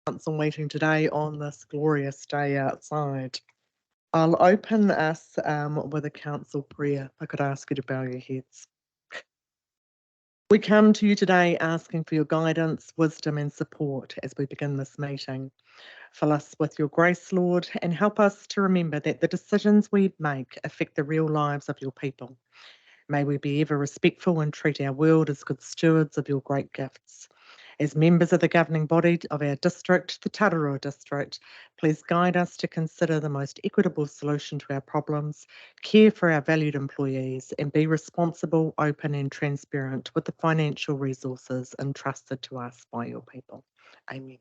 Council meeting today on this glorious day outside. I'll open us with a council prayer. If I could ask you to bow your heads. We come to you today asking for your guidance, wisdom and support as we begin this meeting. Fill us with your grace, Lord, and help us to remember that the decisions we make affect the real lives of your people. May we be ever respectful and treat our world as good stewards of your great gifts. As members of the governing body of our district, the Tararua District, please guide us to consider the most equitable solution to our problems, care for our valued employees, and be responsible, open and transparent with the financial resources entrusted to us by your people. Amen.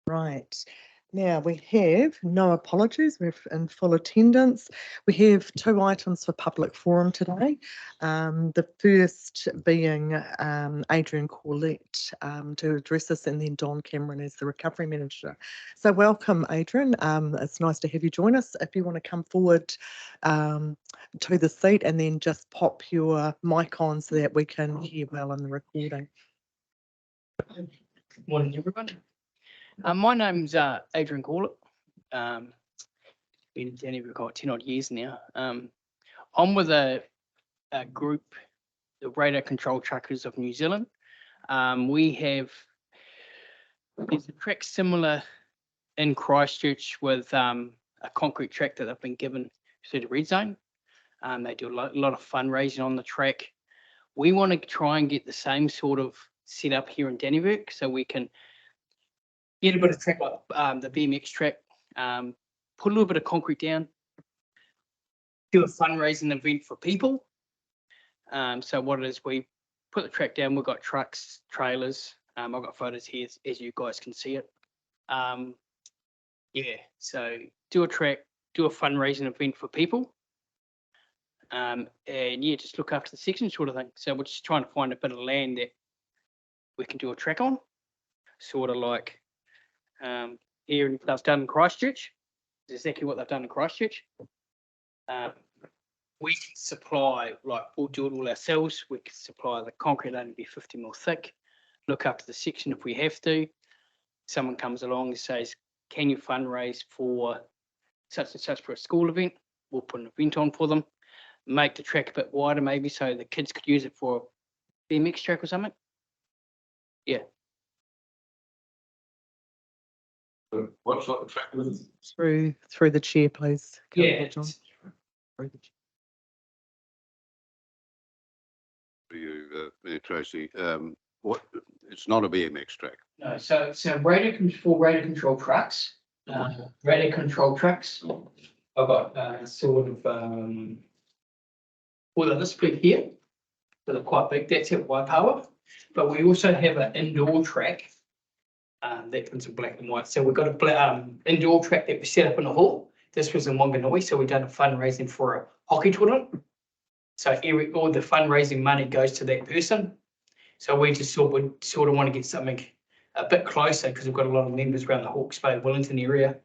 Right. Now we have no apologies, we're in full attendance. We have 2 items for public forum today. The first being Adrian Corlett to address us, and then Don Cameron as the recovery manager. So welcome, Adrian. It's nice to have you join us. If you want to come forward to the seat and then just pop your mic on so that we can hear well in the recording. Good morning, everyone. My name's Adrian Corlett. Been in Danny for 10 odd years now. I'm with a group, the Radar Control Truckers of New Zealand. There's a track similar in Christchurch with a concrete track that they've been given through the red zone. They do a lot of fundraising on the track. We want to try and get the same sort of setup here in Dannyburg so we can get a bit of track like the BMX track, put a little bit of concrete down, do a fundraising event for people. So what it is, we put the track down, we've got trucks, trailers, I've got photos here as you guys can see it. So do a track, do a fundraising event for people. And just look after the section sort of thing. So we're just trying to find a bit of land that we can do a track on, sort of like here they've done in Christchurch. It's exactly what they've done in Christchurch. We can supply, like we'll do it all ourselves. We can supply the concrete only be 50 mil thick. Look after the section if we have to. Someone comes along and says, "Can you fundraise for such and such for a school event?" We'll put an event on for them. Make the track a bit wider, maybe, so the kids could use it for a BMX track or something. Yeah. What sort of track is it? Through the chair, please. Yeah. John. For you, Tracy, what? It's not a BMX track. No, so radar control trucks. Radar control trucks. I've got sort of well, this split here, so they're quite big. That's at Waipawa, but we also have an indoor track. That one's in black and white. So we've got a indoor track that we set up in the hall. This was in Wanganui, so we've done a fundraising for a hockey tournament. So all the fundraising money goes to that person. So we just sort of want to get something a bit closer because we've got a lot of members around the Hawke's Bay, Wellington area.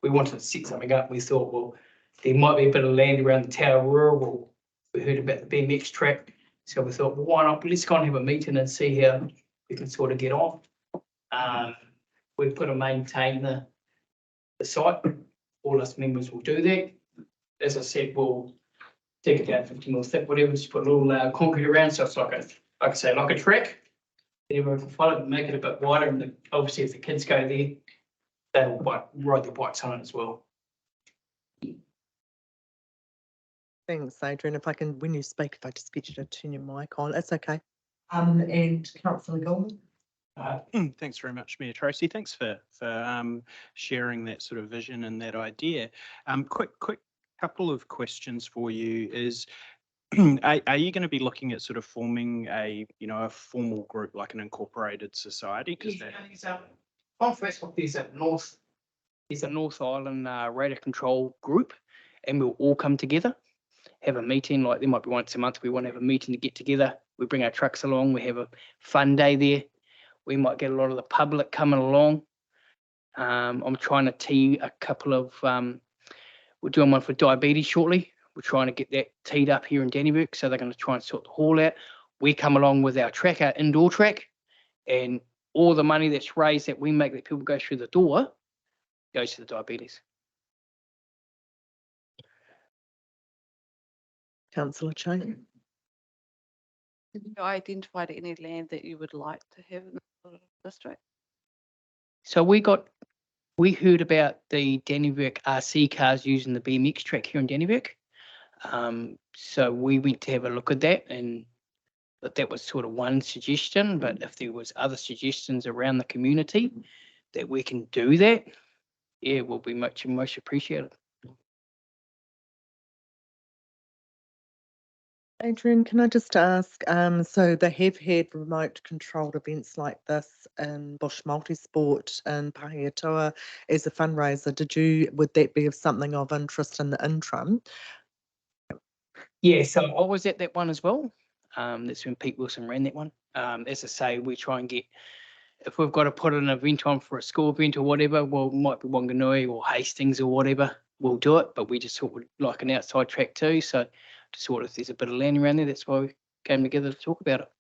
We wanted to set something up. We thought, well, there might be a bit of land around the Tararua. Well, we heard about the BMX track. So we thought, well, why not? Let's go and have a meeting and see how we can sort of get on. We put to maintain the site. All us members will do that. As I said, we'll take it down 50 mil thick, whatever, just put a little concrete around, so it's like a track. Everyone can follow it, make it a bit wider, and obviously if the kids go there, they'll ride their bikes on it as well. Thanks, Adrian. If I can, when you speak, if I just get you to turn your mic on, it's okay. And Councillor Goldman. Thanks very much, Mayor Tracy. Thanks for sharing that sort of vision and that idea. Quick couple of questions for you is, are you going to be looking at sort of forming a formal group like an incorporated society? Because on Facebook, there's a North Island radar control group, and we'll all come together, have a meeting. Like there might be once a month we want to have a meeting to get together. We bring our trucks along. We have a fun day there. We might get a lot of the public coming along. I'm trying to tee a couple of, we're doing one for diabetes shortly. We're trying to get that teed up here in Dannyburg, so they're going to try and sort the hall out. We come along with our track, our indoor track, and all the money that's raised that we make that people go through the door goes to the diabetes. Councillor Chang. Have you identified any land that you would like to have in the district? So we heard about the Dannevirke RC cars using the BMX track here in Dannevirke. So we went to have a look at that, and that was sort of one suggestion, but if there was other suggestions around the community that we can do that, yeah, will be much appreciated. Adrian, can I just ask, so they have had remote controlled events like this in Bush Multisport and Pahiatua as a fundraiser. Would that be of something of interest in the interim? Yeah, so I was at that one as well. That's when Pete Wilson ran that one. As I say, we try and get, if we've got to put an event on for a school event or whatever, well, it might be Wanganui or Hastings or whatever, we'll do it, but we just sort of like an outside track too. So to sort of, if there's a bit of land around there, that's why we came together to talk about it.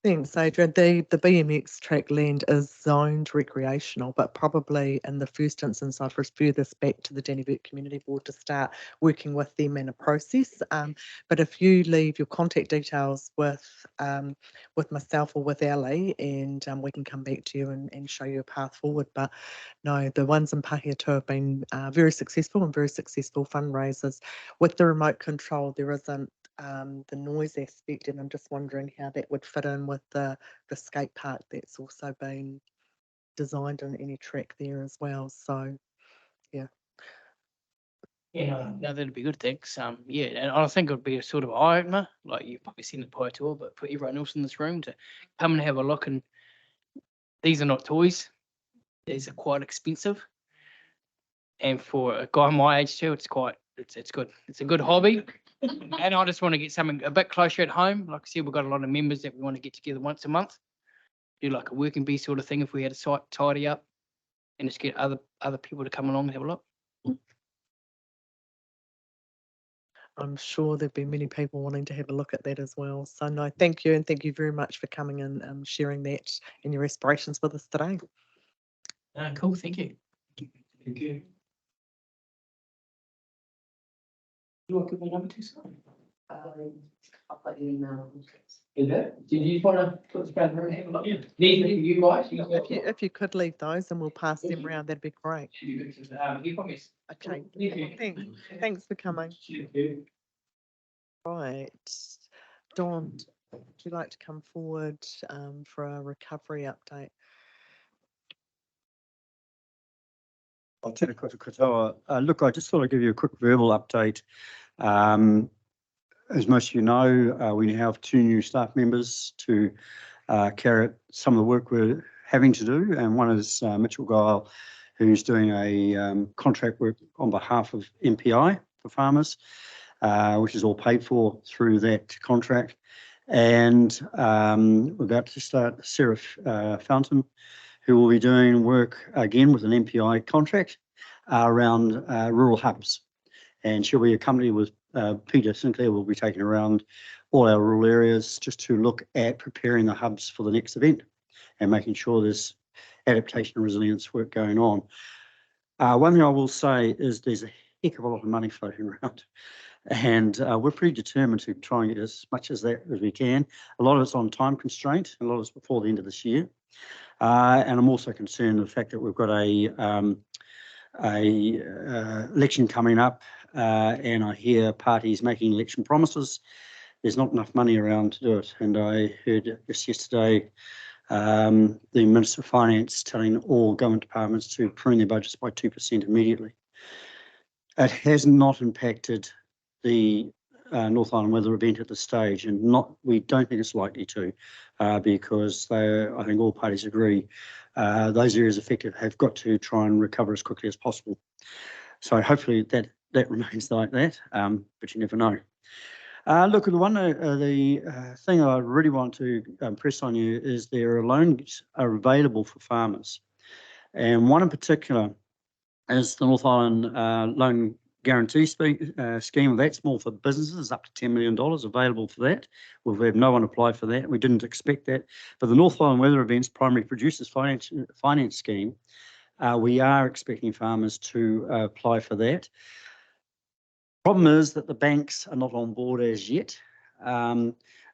Thanks, Adrian. The BMX track land is zoned recreational, but probably in the first instance, I'd refer this back to the Dannevirke Community Board to start working with them in a process. But if you leave your contact details with myself or with Ali, and we can come back to you and show you a path forward. But no, the ones in Pahiatua have been very successful fundraisers. With the remote control, there isn't the noise aspect, and I'm just wondering how that would fit in with the skate park that's also been designed on any track there as well. So yeah. Yeah, no, that'd be good, thanks. Yeah, and I think it would be a sort of eye opener, like you've probably seen it Pahiatua, but for everyone else in this room to come and have a look. And these are not toys; these are quite expensive. And for a guy my age too, it's good. It's a good hobby. And I just want to get something a bit closer at home. Like I said, we've got a lot of members that we want to get together once a month, do like a working bee sort of thing if we had a site tidy up, and just get other people to come along and have a look. I'm sure there'd be many people wanting to have a look at that as well. So no, thank you, and thank you very much for coming and sharing that and your aspirations with us today. Cool, thank you. Thank you. You want to give my number to someone? I'll put you email. Is it? Do you want to put this around and have a look? Yeah. These are you guys. If you could leave those and we'll pass them around, that'd be great. You promise. Okay, Thank you. thanks for coming. Right, Dawn, would you like to come forward for a recovery update? Tēnā koutou katoa. Look, I just thought I'd give you a quick verbal update. As most of you know, we have 2 new staff members to carry out some of the work we're having to do, and one is Mitchell Guile, who's doing a contract work on behalf of MPI for farmers, which is all paid for through that contract. And we're about to start Sarah Fountain, who will be doing work again with an MPI contract around rural hubs. And she'll be accompanied with Peter Sinclair. Will be taken around all our rural areas just to look at preparing the hubs for the next event and making sure there's adaptation and resilience work going on. One thing I will say is there's a heck of a lot of money floating around, and we're pretty determined to try and get as much as that as we can. A lot of it's on time constraint, and a lot of it's before the end of this year. And I'm also concerned the fact that we've got a election coming up, and I hear parties making election promises. There's not enough money around to do it. And I heard just yesterday the Minister of Finance telling all government departments to prune their budgets by 2% immediately. It has not impacted the North Island weather event at this stage, and we don't think it's likely to, because I think all parties agree those areas affected have got to try and recover as quickly as possible. So hopefully that remains like that, but you never know. Look, the thing I really want to press on you is there are loans are available for farmers, and one in particular is the North Island Loan guarantee scheme. That's more for businesses, up to $10 million available for that. We've had no one apply for that. We didn't expect that. For the North Island Weather Events Primary Producers Finance Scheme, we are expecting farmers to apply for that. Problem is that the banks are not on board as yet.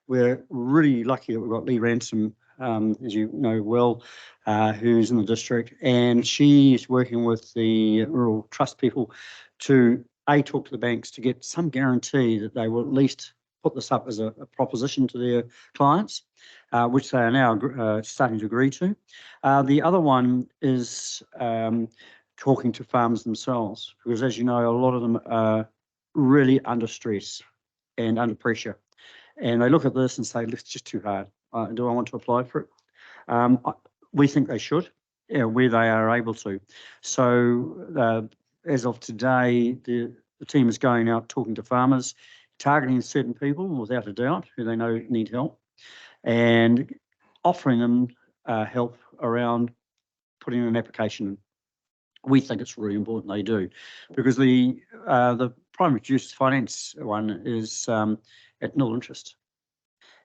We're really lucky that we've got Lee Ransom, as you know well, who's in the district, and she's working with the Rural Trust people to talk to the banks to get some guarantee that they will at least put this up as a proposition to their clients, which they are now starting to agree to. The other one is talking to farmers themselves, because as you know, a lot of them are really under stress and under pressure. And they look at this and say, it's just too hard. Do I want to apply for it? We think they should, where they are able to. So as of today, the team is going out talking to farmers, targeting certain people without a doubt who they know need help, and offering them help around putting an application in. We think it's really important they do, because the primary producers finance one is at nil interest,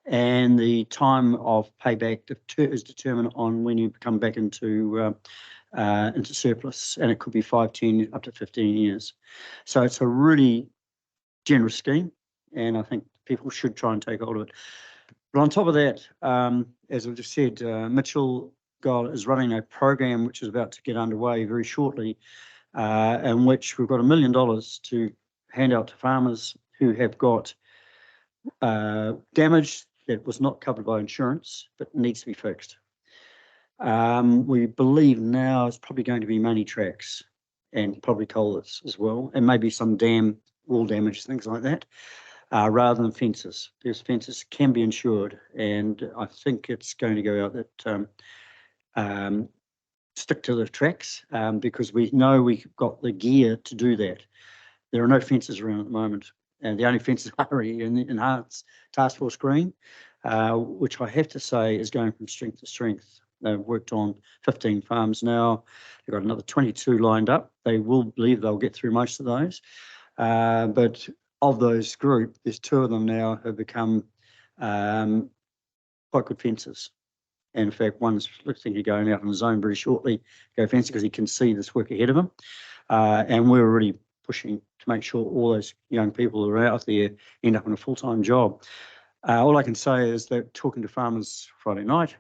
and the time of payback is determined on when you come back into surplus, and it could be 5, 10, up to 15 years. So it's a really generous scheme, and I think people should try and take hold of it. But on top of that, as I've just said, Mitchell is running a program which is about to get underway very shortly, in which we've got $1 million to hand out to farmers who have got damage that was not covered by insurance but needs to be fixed. We believe now it's probably going to be money tracks and probably culverts as well, and maybe some dam wall damage, things like that, rather than fences. Because fences can be insured, and I think it's going to go out that stick to the tracks, because we know we've got the gear to do that. There are no fences around at the moment, and the only fences are in the Enhanced Task Force Green, which I have to say is going from strength to strength. They've worked on 15 farms now. They've got another 22 lined up. They will believe they'll get through most of those. But of those group, there's 2 of them now have become quite good fences. And in fact, one's looking at going out on his own very shortly, go fence, because he can see this work ahead of him. And we're really pushing to make sure all those young people who are out there end up in a full-time job. All I can say is that talking to farmers Friday night,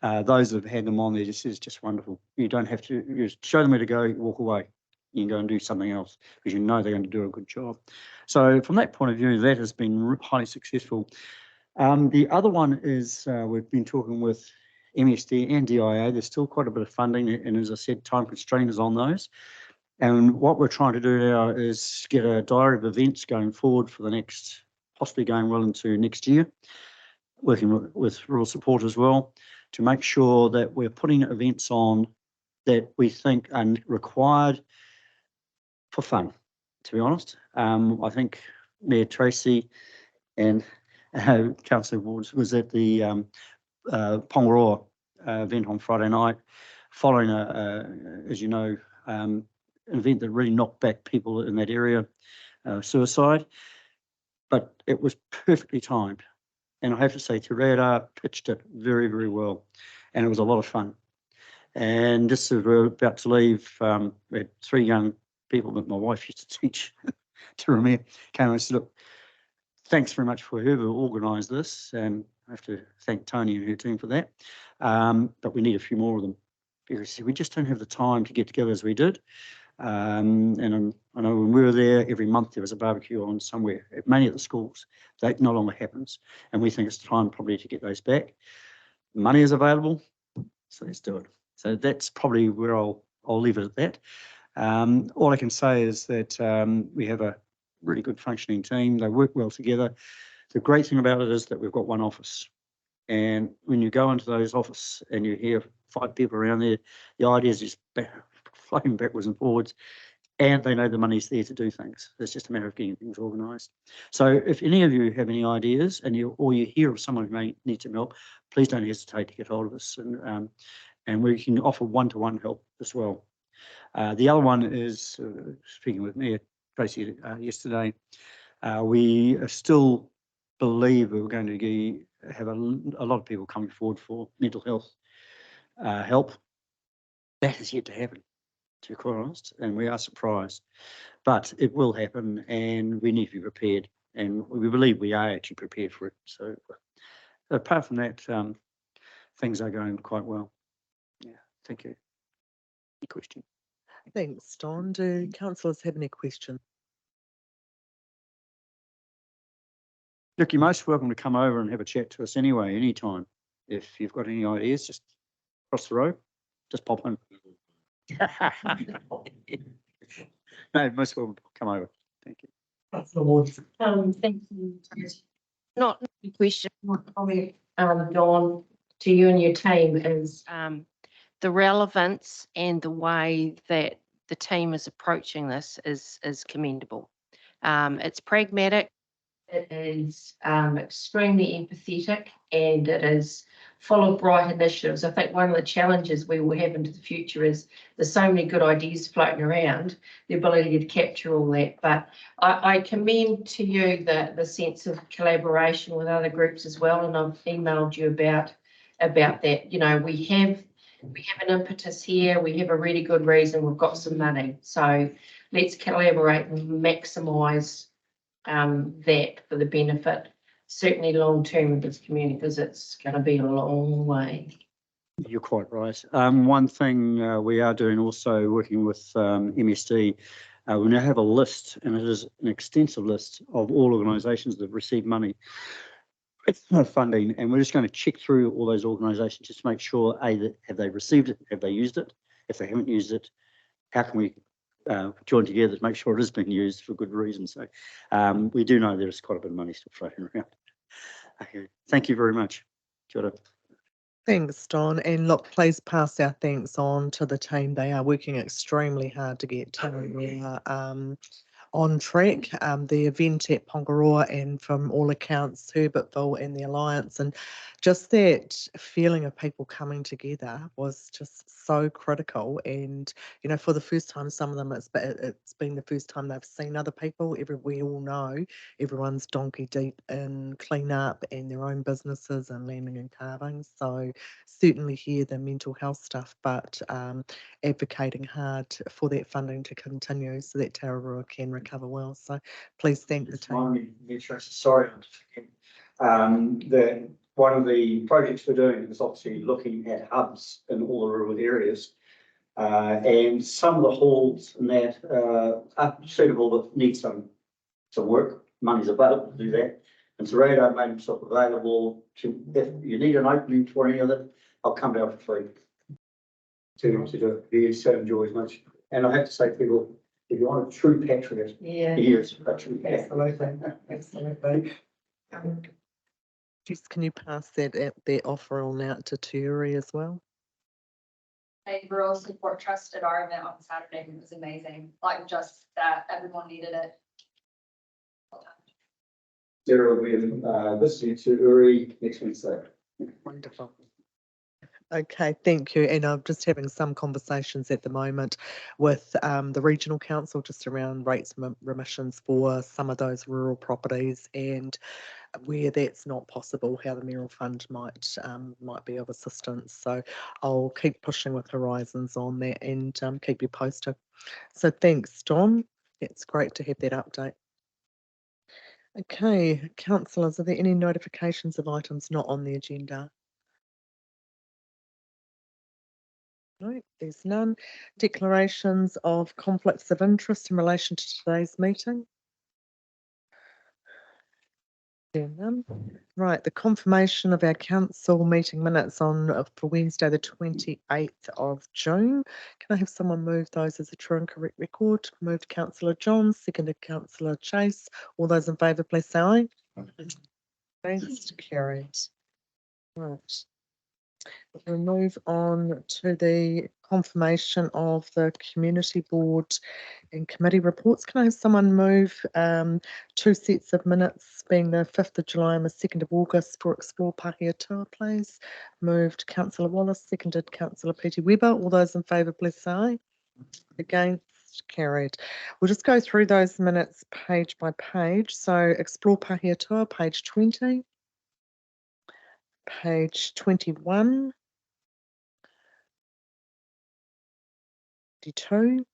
those that have had them on there, is just wonderful. You don't have to, you just show them where to go, walk away. You can go and do something else, because you know they're going to do a good job. So from that point of view, that has been highly successful. The other one is we've been talking with MSD and DIA. There's still quite a bit of funding, and as I said, time constraint is on those. And what we're trying to do now is get a diary of events going forward for the next, possibly going well into next year, working with rural support as well, to make sure that we're putting events on that we think are required for fun, to be honest. I think Mayor Tracy and Councillor Wards was at the Pongaroa event on Friday night, following as you know, an event that really knocked back people in that area, suicide. But it was perfectly timed, and I have to say, Te Reira pitched it very, very well, and it was a lot of fun. And just as we're about to leave, we had 3 young people that my wife used to teach, Te Reira, came and said, look, thanks very much for whoever organised this, and I have to thank Tony and her team for that. But we need a few more of them, because we just don't have the time to get together as we did. And I know when we were there, every month there was a barbecue on somewhere, mainly at the schools. That no longer happens, and we think it's time probably to get those back. Money is available, so let's do it. So that's probably where I'll leave it at that. All I can say is that we have a really good functioning team. They work well together. The great thing about it is that we've got one office, and when you go into those offices and you hear 5 people around there, the ideas just flowing backwards and forwards, and they know the money's there to do things. It's just a matter of getting things organised. So if any of you have any ideas, and you hear of someone who may need some help, please don't hesitate to get hold of us, and we can offer one-to-one help as well. The other one is, speaking with Mayor Tracy yesterday, we still believe we're going to have a lot of people coming forward for mental health help. That is yet to happen, to be quite honest, and we are surprised. But it will happen, and we need to be prepared, and we believe we are actually prepared for it. So apart from that, things are going quite well. Yeah, thank you. Any question? Thanks, Don. Do councillors have any questions? Look, you're most welcome to come over and have a chat to us anyway, anytime. If you've got any ideas, just cross the road, just pop in. No, most welcome to come over. Thank you. Thank you. Not a question, my comment, Dawn, to you and your team is the relevance and the way that the team is approaching this is commendable. It's pragmatic, it is extremely empathetic, and it is full of bright initiatives. I think one of the challenges we will have into the future is there's so many good ideas floating around, the ability to capture all that. But I commend to you the sense of collaboration with other groups as well, and I've emailed you about that. You know, we have an impetus here, we have a really good reason, we've got some money. So let's collaborate and maximise that for the benefit, certainly long term of this community, because it's going to be a long way. You're quite right. One thing we are doing also, working with MSD, we now have a list, and it is an extensive list of all organisations that have received money funding, and we're just going to check through all those organisations just to make sure, that have they received it, have they used it? If they haven't used it, how can we join together to make sure it is being used for good reason? So we do know there's quite a bit of money still floating around. Okay. Thank you very much. Kia ora. Thanks, Don. And look, please pass our thanks on to the team. They are working extremely hard to get Tararua on track. The event at Pongaroa, and from all accounts, Herbertville and the Alliance, and just that feeling of people coming together was just so critical. And, you know, for the first time, some of them, it's been the first time they've seen other people. We all know everyone's donkey deep in clean up and their own businesses and landing and carving. So certainly hear the mental health stuff, but advocating hard for that funding to continue so that Tararua can recover well. So please thank the team. Sorry, that one of the projects we're doing is obviously looking at hubs in all the rural areas, and some of the halls and that are suitable but need some work. Money's available to do that, and Tararua made himself available to, if you need an opening for any of it, I'll come down for free to do it. He so enjoys much, and I have to say, people, if you want a true patriot, he is a true patriot. Absolutely. Just can you pass that offer on out to Terry as well? A rural support trust at our event on Saturday, and it was amazing. Like, just that everyone needed it. Sarah will be listening to Uri next Wednesday. Wonderful. Okay, thank you. And I'm just having some conversations at the moment with the regional council just around rates and remissions for some of those rural properties, and where that's not possible, how the mayoral fund might be of assistance. So I'll keep pushing with Horizons on that and keep you posted. So thanks, Don. It's great to have that update. Okay, councillors, are there any notifications of items not on the agenda? No, there's none. Declarations of conflicts of interest in relation to today's meeting? There are none. Right, the confirmation of our council meeting minutes for Wednesday the 28th of June. Can I have someone move those as a true and correct record? Moved Councillor Johns, seconded Councillor Chase. All those in favour, please say aye. Against, carried. Right. We'll move on to the confirmation of the community board and committee reports. Can I have someone move 2 sets of minutes, being the 5th of July and the 2nd of August, for Explore Pākehā Tour, please? Moved Councillor Wallace, seconded Councillor Peter Weber. All those in favour, please say aye. Against, carried. We'll just go through those minutes page by page. So Explore Pahia Tour, page 20. Page 21. 22.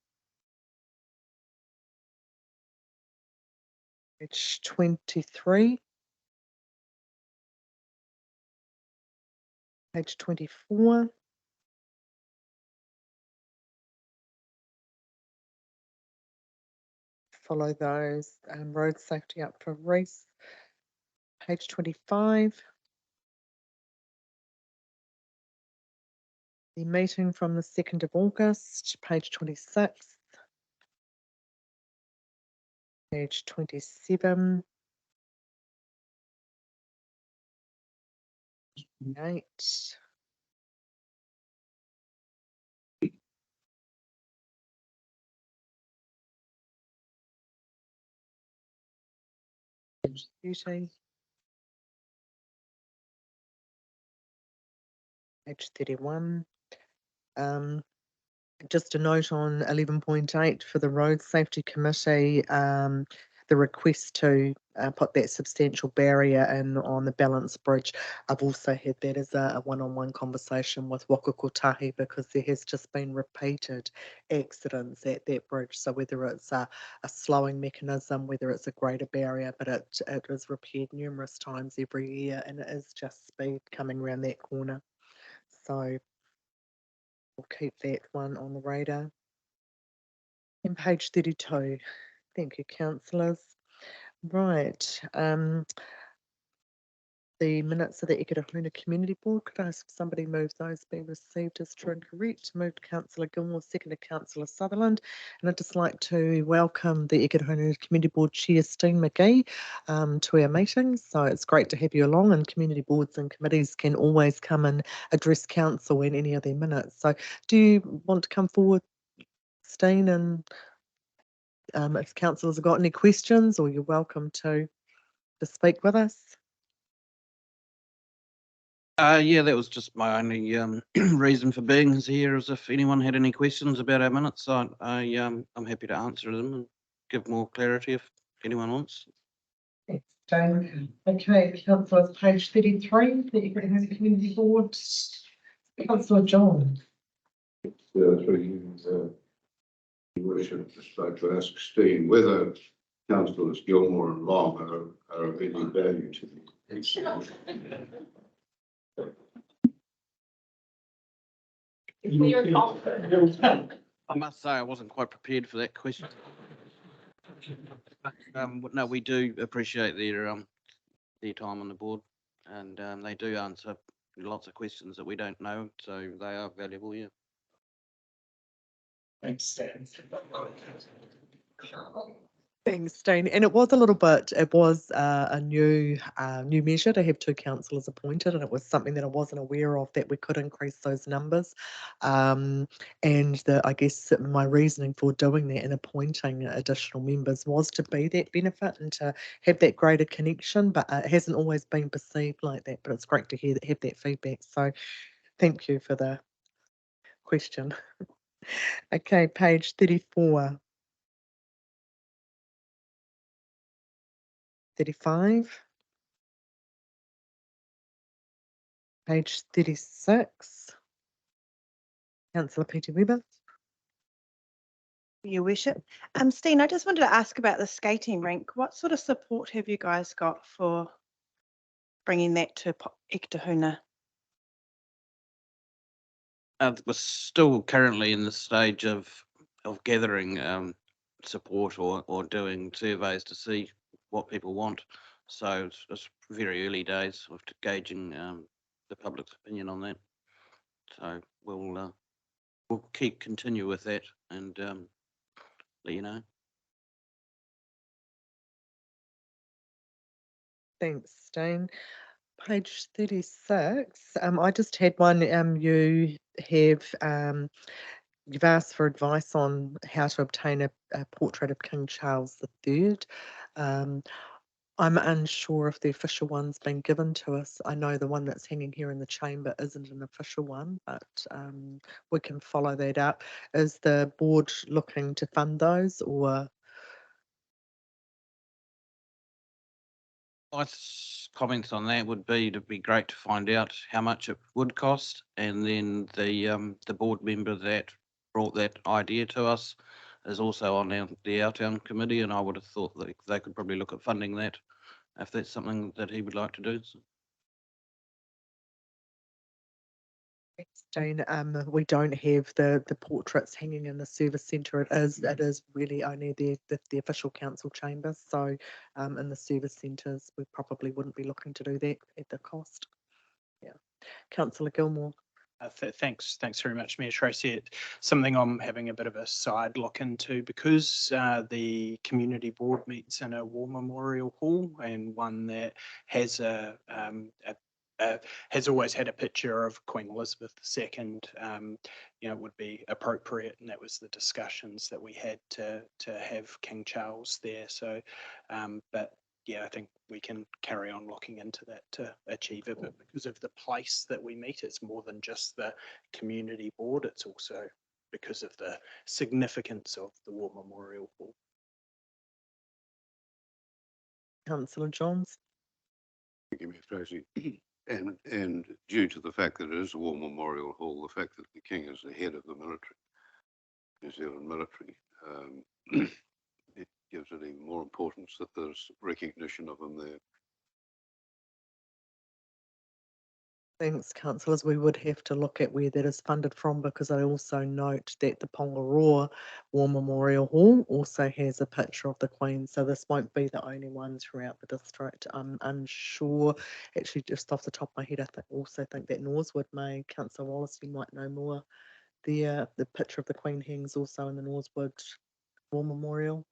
Page 23. Page 24. Follow those. Road safety up for Reese. Page 25. The meeting from the 2nd of August, page 26. Page 27. 8. Page 30. Page 31. Just a note on 11.8 for the Road Safety Committee, the request to put that substantial barrier in on the Balance Bridge. I've also had that as a one-on-one conversation with Waka Kotahi because there has just been repeated accidents at that bridge. So whether it's a slowing mechanism, whether it's a greater barrier, but it is repaired numerous times every year and it is just speed coming around that corner. So we'll keep that one on the radar. And page 32. Thank you, councillors. Right. The minutes of the Ikitahuna Community Board, could I ask somebody move those be received as true and correct? Moved Councillor Gilmore, seconded Councillor Sutherland. And I'd just like to welcome the Ikitahuna Community Board Chair, Steen McGee, to our meeting. So it's great to have you along, and community boards and committees can always come and address council in any of their minutes. So do you want to come forward, Steen, and if councillors have got any questions, or you're welcome to speak with us. Yeah, that was just my only reason for being here, is if anyone had any questions about our minutes, I'm happy to answer them and give more clarity if anyone wants. Thanks, Jane. Okay, councillors, page 33, the Ikitahuna Community Board. Councillor John. Your worship, just like to ask Steen whether councillors Gilmore and Long are of any value to me. I must say I wasn't quite prepared for that question. No, we do appreciate their time on the board, and they do answer lots of questions that we don't know, so they are valuable. Yeah. Thanks, Steen. Thanks, Steen. And it was a new measure to have 2 councillors appointed, and it was something that I wasn't aware of, that we could increase those numbers. And I guess my reasoning for doing that and appointing additional members was to be that benefit and to have that greater connection, but it hasn't always been perceived like that, but it's great to have that feedback. So thank you for the question. Okay, page 34. 35. Page 36. Councillor Peter Weber. Your worship. Steen, I just wanted to ask about the skating rink. What sort of support have you guys got for bringing that to Ikitahuna? We're still currently in the stage of gathering support or doing surveys to see what people want. So it's very early days of gauging the public's opinion on that. So we'll continue with that and let you know. Thanks, Steen. Page 36. I just had one. You've asked for advice on how to obtain a portrait of King Charles III. I'm unsure if the official one's been given to us. I know the one that's hanging here in the chamber isn't an official one, but we can follow that up. Is the board looking to fund those, or My comments on that would be, it'd be great to find out how much it would cost, and then the board member that brought that idea to us is also on the Our committee, and I would have thought that they could probably look at funding that if that's something that he would like to do. Jane, we don't have the portraits hanging in the service centre. It is really only the official council chambers. So in the service centres, we probably wouldn't be looking to do that at the cost. Yeah, Councillor Gilmore. Thanks very much, Mayor Tracy. It's something I'm having a bit of a side look into because the community board meets in a war memorial hall, and one that has has always had a picture of Queen Elizabeth II. Would be appropriate, and that was the discussions that we had to have King Charles there. So, but yeah, I think we can carry on looking into that to achieve it. But because of the place that we meet, it's more than just the community board. It's also because of the significance of the War Memorial Hall. Councillor Johns. Thank you, Ms. Tracy. And due to the fact that it is a war memorial hall, the fact that the King is the head of the military, New Zealand military, it gives it even more importance that there's recognition of him there. Thanks, councillors. We would have to look at where that is funded from, because I also note that the Pongaroa War Memorial Hall also has a picture of the Queen. So this won't be the only one throughout the district. I'm unsure. Actually, just off the top of my head, I also think that Norsewood may. Councillor Wallace, you might know more. The picture of the Queen hangs also in the Norsewood War Memorial.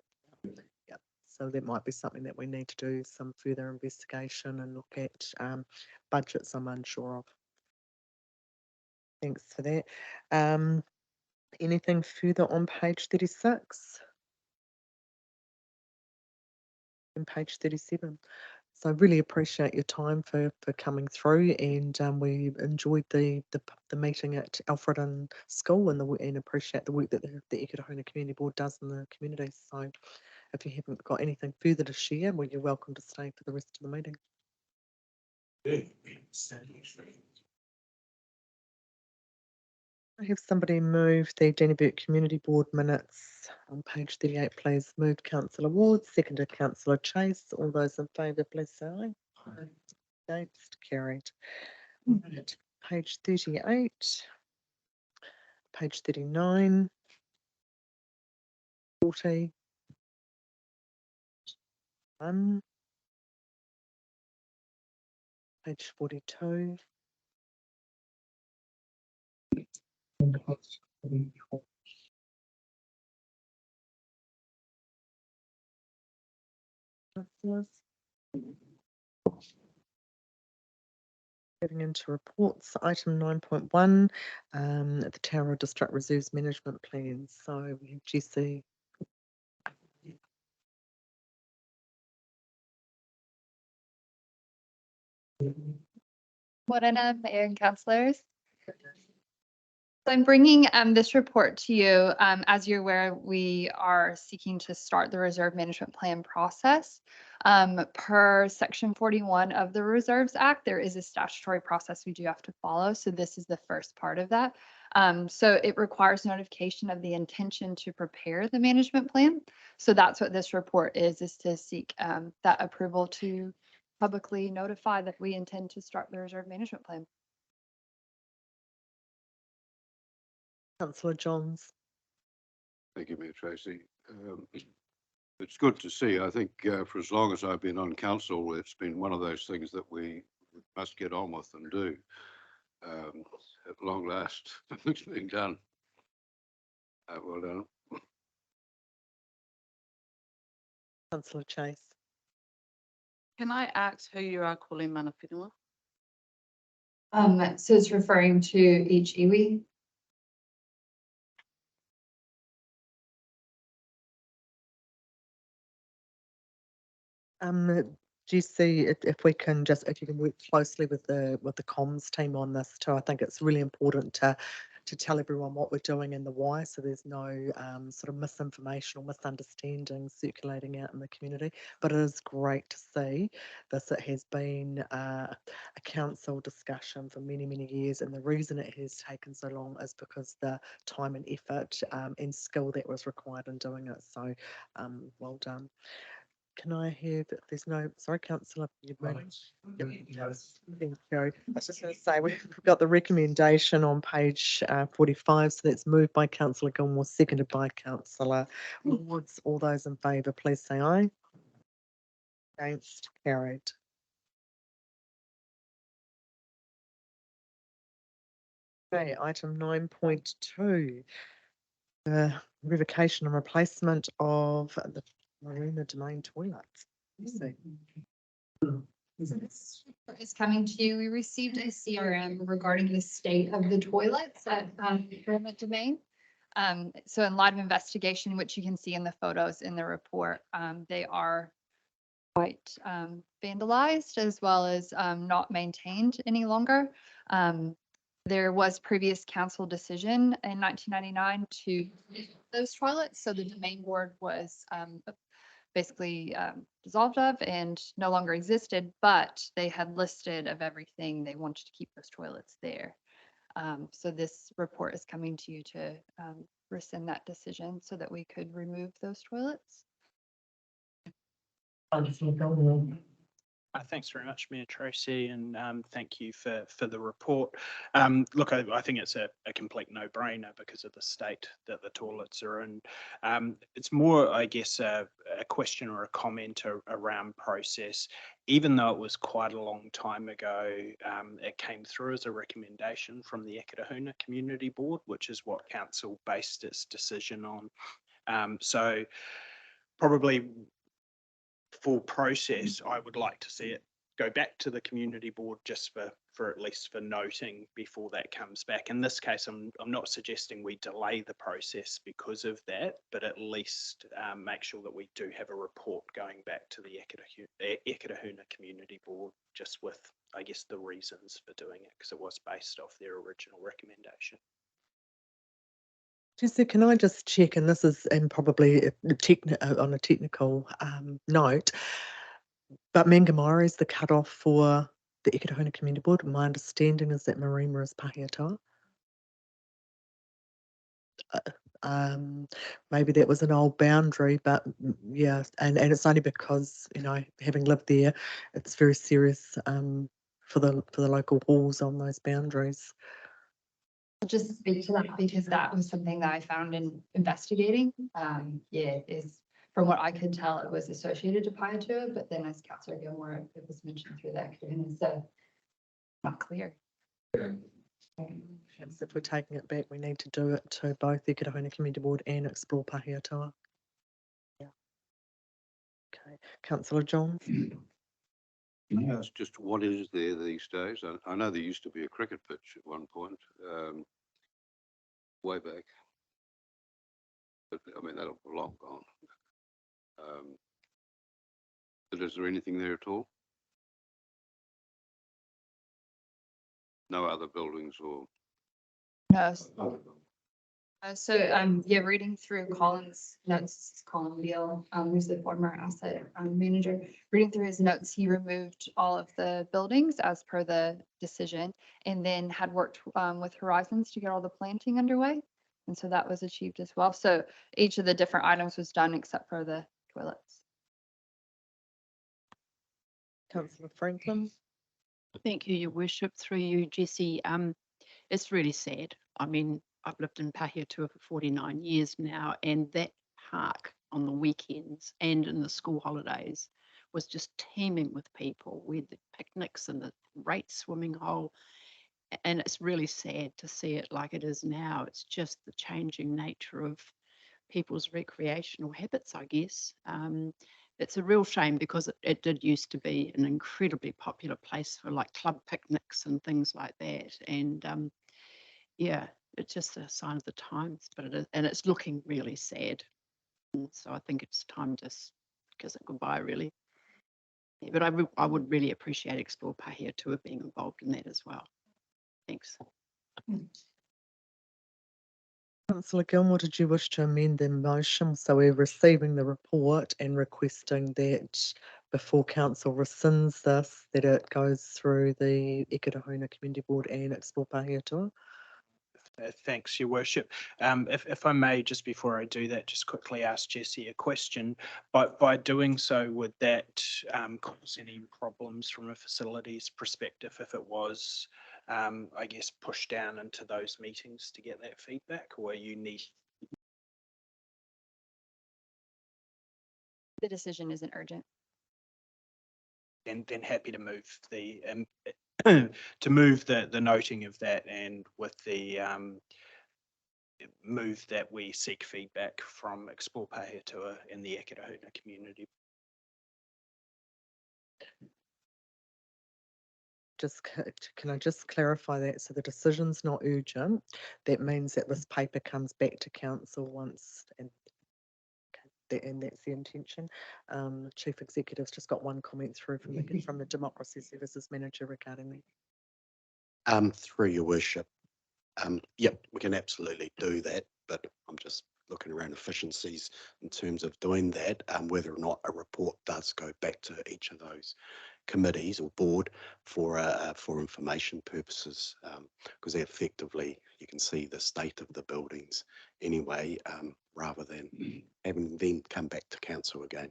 Yeah. So that might be something that we need to do some further investigation and look at. Budgets I'm unsure of. Thanks for that. Anything further on page 36? And page 37. So I really appreciate your time for coming through, and we enjoyed the meeting at Alfredton School, and appreciate the work that the Eketahuna Community Board does in the community. So if you haven't got anything further to share, well, you're welcome to stay for the rest of the meeting. I have somebody move the Dannevirke Community Board minutes on page 38, please. Moved Councillor Ward, seconded Councillor Chase. All those in favour, please say aye. Aye. Against, carried. Right. Page 38, page 39, 40, 1, page 42. Getting into reports, item 9.1, the Tararua District Reserves Management Plan. So we have Jessie. Morena, Mayor and councillors. So I'm bringing this report to you. As you're aware, we are seeking to start the Reserve Management Plan process. Per Section 41 of the Reserves Act, there is a statutory process we do have to follow. So this is the first part of that. So it requires notification of the intention to prepare the management plan. So that's what this report is to seek that approval to publicly notify that we intend to start the Reserve Management Plan. Councillor Johns. Thank you, Mayor Tracy. It's good to see. I think for as long as I've been on council, it's been one of those things that we must get on with and do. At long last, it's being done. Well done. Councillor Chase. Can I ask who you are calling mana whenua? So it's referring to each iwi. do you see if we can just, if you can work closely with the comms team on this too? I think it's really important to tell everyone what we're doing and the why, so there's no sort of misinformation or misunderstanding circulating out in the community. But it is great to see this. It has been a council discussion for many, many years, and the reason it has taken so long is because the time and effort and skill that was required in doing it. So well done. Can I hear that there's no, sorry, councillor, you've moved. Thank you. I was just going to say, we've got the recommendation on page 45, so that's moved by councillor Gilmore, seconded by councillor Woods. All those in favour, please say aye. Against, carried. Okay, item 9.2, revocation and replacement of the Marina Domain toilets. Let's see. So this report is coming to you. We received a CRM regarding the state of the toilets at Pyramid Domain. So in light of investigation, which you can see in the photos in the report, they are quite vandalized as well as not maintained any longer. There was previous council decision in 1999 to those toilets. So the domain board was basically dissolved of and no longer existed, but they had listed of everything they wanted to keep those toilets there. So this report is coming to you to rescind that decision so that we could remove those toilets. Thanks very much, Mayor Tracy, and thank you for the report. Look, I think it's a complete no-brainer because of the state that the toilets are in. It's more, I guess, a question or a comment around process. Even though it was quite a long time ago, it came through as a recommendation from the Eketahuna Community Board, which is what council based its decision on. So probably for process, I would like to see it go back to the community board just for at least for noting before that comes back. In this case, I'm not suggesting we delay the process because of that, but at least make sure that we do have a report going back to the Eketahuna Community Board just with, I guess, the reasons for doing it, because it was based off their original recommendation. Jessica, can I just check, and this is probably on a technical note, but Mangamara is the cut-off for the Eketahuna Community Board. My understanding is that Marima is Pahiatoa. Maybe that was an old boundary, but yeah, and it's only because, you know, having lived there, it's very serious for the local halls on those boundaries. I'll just speak to that because that was something that I found in investigating. Is from what I could tell, it was associated to Pahiatoa, but then as Councillor Gilmore, it was mentioned through that, so not clear. If we're taking it back, we need to do it to both the Eketahuna Community Board and Explore Pahiatoa. Yeah. Okay, Councillor Johns. Can I ask just what is there these days? I know there used to be a cricket pitch at one point, way back. But I mean, that's long gone. But is there anything there at all? No other buildings or? No. Reading through Colin's notes, Colin Beal, who's the former asset manager, reading through his notes, he removed all of the buildings as per the decision and then had worked with Horizons to get all the planting underway. And so that was achieved as well. So each of the different items was done except for the toilets. Councillor Franklin. Thank you, Your Worship. Through you, Jessie. It's really sad. I mean, I've lived in Pahiatoa for 49 years now, and that park on the weekends and in the school holidays was just teeming with people. We had the picnics and the rate swimming hole, and it's really sad to see it like it is now. It's just the changing nature of people's recreational habits, I guess. It's a real shame because it did used to be an incredibly popular place for like club picnics and things like that. And yeah, it's just a sign of the times, but it is, and it's looking really sad. And so I think it's time to kiss it goodbye, really. Yeah, but I would really appreciate Explore Pahia Tour being involved in that as well. Thanks. Councillor Gilmore, did you wish to amend the motion? So we're receiving the report and requesting that before council rescinds this, that it goes through the Ikitahuna Community Board and Explore Pahia Tour. Thanks, Your Worship. If I may, just before I do that, just quickly ask Jessie a question. By doing so, would that cause any problems from a facilities perspective if it was, I guess, pushed down into those meetings to get that feedback, or you need? The decision isn't urgent. Then happy to move the to move the noting of that, and with the move that we seek feedback from Explore Pahia Tour and the Ikitahuna community. Can I just clarify that? So the decision's not urgent. That means that this paper comes back to council once, and that's the intention. Chief Executive's just got one comment through from the Democracy Services Manager regarding that. Through your worship, yep, we can absolutely do that, but I'm just looking around efficiencies in terms of doing that, whether or not a report does go back to each of those committees or board for information purposes, because effectively you can see the state of the buildings anyway, rather than having them come back to council again.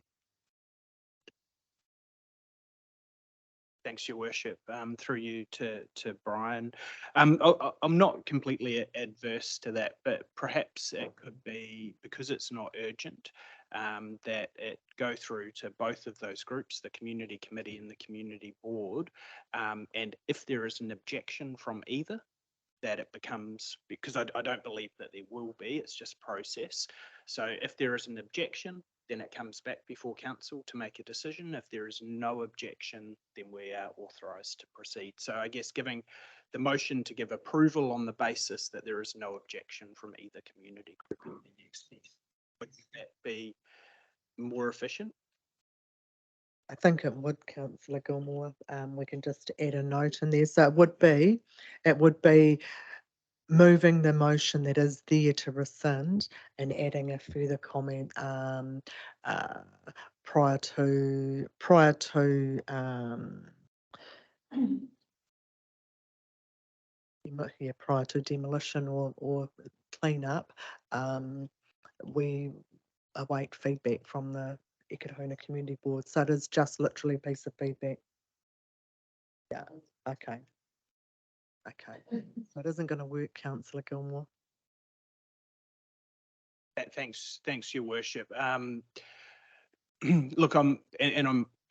Thanks, Your Worship. Through you to Brian. I'm not completely adverse to that, but perhaps it could be, because it's not urgent, that it go through to both of those groups, the community committee and the community board. And if there is an objection from either, that it becomes, because I don't believe that there will be, it's just process. So if there is an objection, then it comes back before council to make a decision. If there is no objection, then we are authorised to proceed. So I guess giving the motion to give approval on the basis that there is no objection from either community group. Would that be more efficient? I think it would, Councillor Gilmore. We can just add a note in there. So it would be moving the motion that is there to rescind and adding a further comment prior to prior to demolition or cleanup. We await feedback from the Ikitahuna Community Board. So it is just literally a piece of feedback. Yeah. Okay. Okay. So it isn't going to work, Councillor Gilmore. Thanks, Your Worship. Look, I'm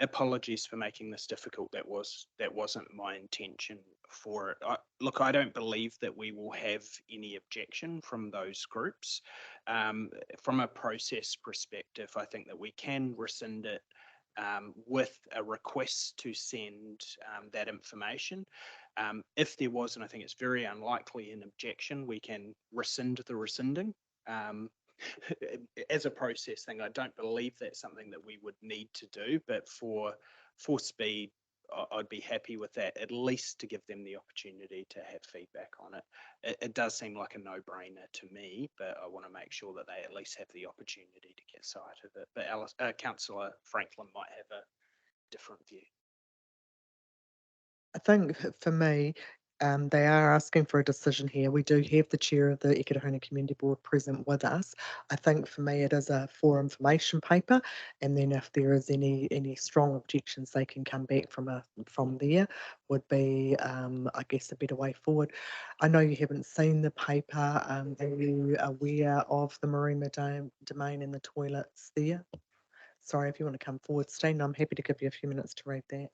apologies for making this difficult. That wasn't my intention for it. Look, I don't believe that we will have any objection from those groups. From a process perspective, I think that we can rescind it with a request to send that information. If there was, and I think it's very unlikely, an objection, we can rescind the rescinding. As a process thing, I don't believe that's something that we would need to do, but for speed, I'd be happy with that, at least to give them the opportunity to have feedback on it. It does seem like a no-brainer to me, but I want to make sure that they at least have the opportunity to get sight of it. But Councillor Franklin might have a different view. I think for me, they are asking for a decision here. We do have the chair of the Ikitahuna Community Board present with us. I think for me, it is a for information paper, and then if there is any strong objections, they can come back from there. Would be, I guess, a better way forward. I know you haven't seen the paper. Are you aware of the marine domain and the toilets there? Sorry, if you want to come forward, Steen, I'm happy to give you a few minutes to read that.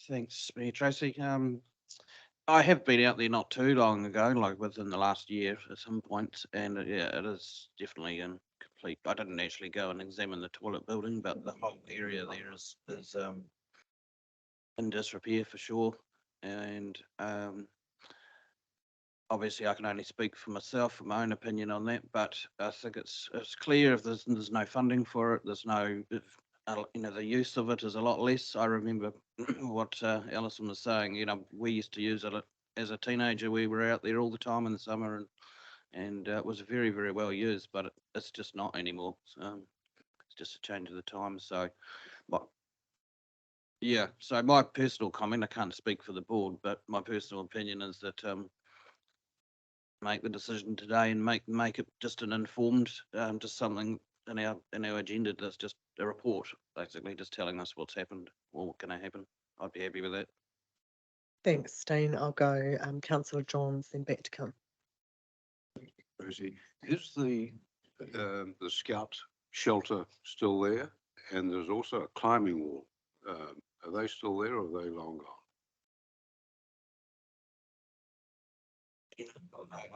Thanks, Mayor Tracy. I have been out there not too long ago, like within the last year at some point, and yeah, it is definitely incomplete. I didn't actually go and examine the toilet building, but the whole area there is in disrepair for sure. And obviously I can only speak for myself, for my own opinion on that, but I think it's clear if there's no funding for it, there's no, the use of it is a lot less. I remember what Alison was saying, we used to use it as a teenager. We were out there all the time in the summer and it was very, very well used, but it's just not anymore. So it's just a change of the times. So, but yeah, so my personal comment, I can't speak for the board, but my personal opinion is that make the decision today and make it just an informed, just something in our agenda that's just a report, basically just telling us what's happened or what's going to happen. I'd be happy with that. Thanks, Steen. I'll go councillor Johns, then back to come. Rosie, is the scout shelter still there? And there's also a climbing wall. Are they still there or are they long gone?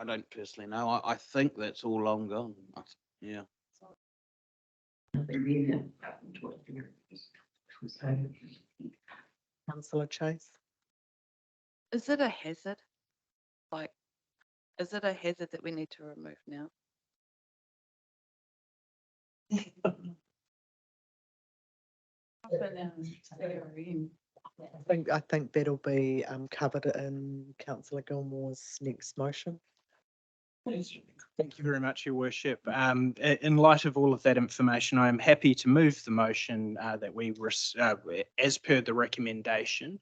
I don't personally know. I think that's all long gone. Yeah. Councillor Chase. Is it a hazard? Like, is it a hazard that we need to remove now? I think that'll be covered in councillor Gilmore's next motion. Thank you very much, Your Worship. In light of all of that information, I am happy to move the motion that we, as per the recommendation,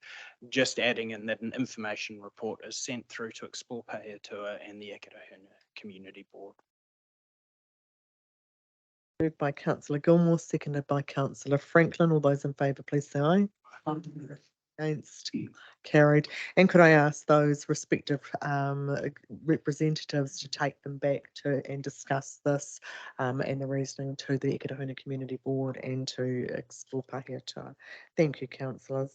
just adding in that an information report is sent through to Explore Pahiatua and the Akitahuna Community Board. Moved by councillor Gilmore, seconded by councillor Franklin. All those in favour, please say aye. Against, carried. And could I ask those respective representatives to take them back to and discuss this and the reasoning to the Akitahuna Community Board and to Explore Pahiatua. Thank you, councillors.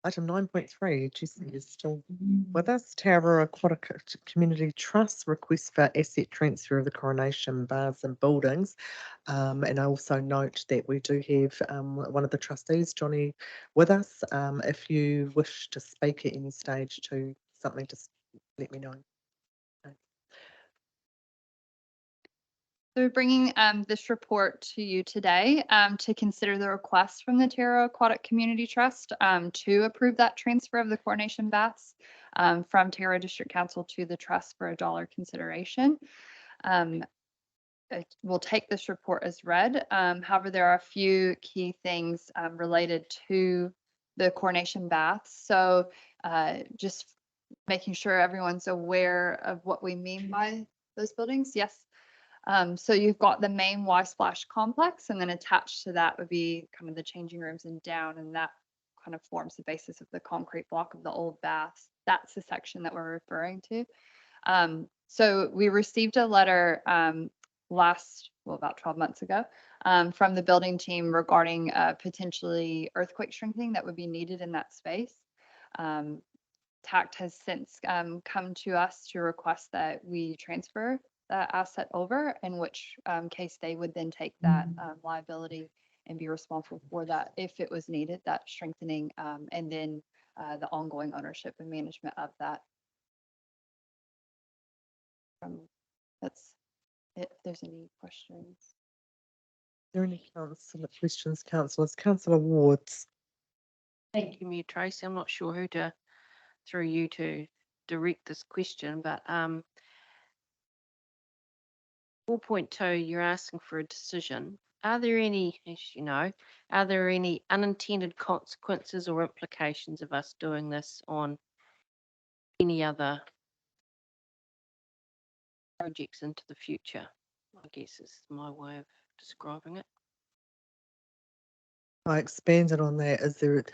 Item 9.3, Jessie is still with us. Tararua Aquatic Community Trust request for asset transfer of the Coronation bars and buildings. And I also note that we do have one of the trustees, Johnny, with us. If you wish to speak at any stage to something, just let me know. So we're bringing this report to you today to consider the request from the Tararua Aquatic Community Trust to approve that transfer of the Coronation Baths from Tararua District Council to the Trust for $1 consideration. We'll take this report as read. However, there are a few key things related to the Coronation Baths. So just making sure everyone's aware of what we mean by those buildings. Yes. So you've got the main Y Splash complex, and then attached to that would be kind of the changing rooms and down, and that kind of forms the basis of the concrete block of the old baths. That's the section that we're referring to. So we received a letter about 12 months ago from the building team regarding potentially earthquake strengthening that would be needed in that space. TACT has since come to us to request that we transfer that asset over, in which case they would then take that liability and be responsible for that if it was needed, that strengthening, and then the ongoing ownership and management of that. That's it. If there's any questions. Are there any questions, councillors? Councillor Wards. Thank you, Mayor Tracy. I'm not sure who to, through you, to direct this question, but 4.2, you're asking for a decision. Are there any, as you know, are there any unintended consequences or implications of us doing this on any other projects into the future? I guess is my way of describing it. I expanded on that. Is there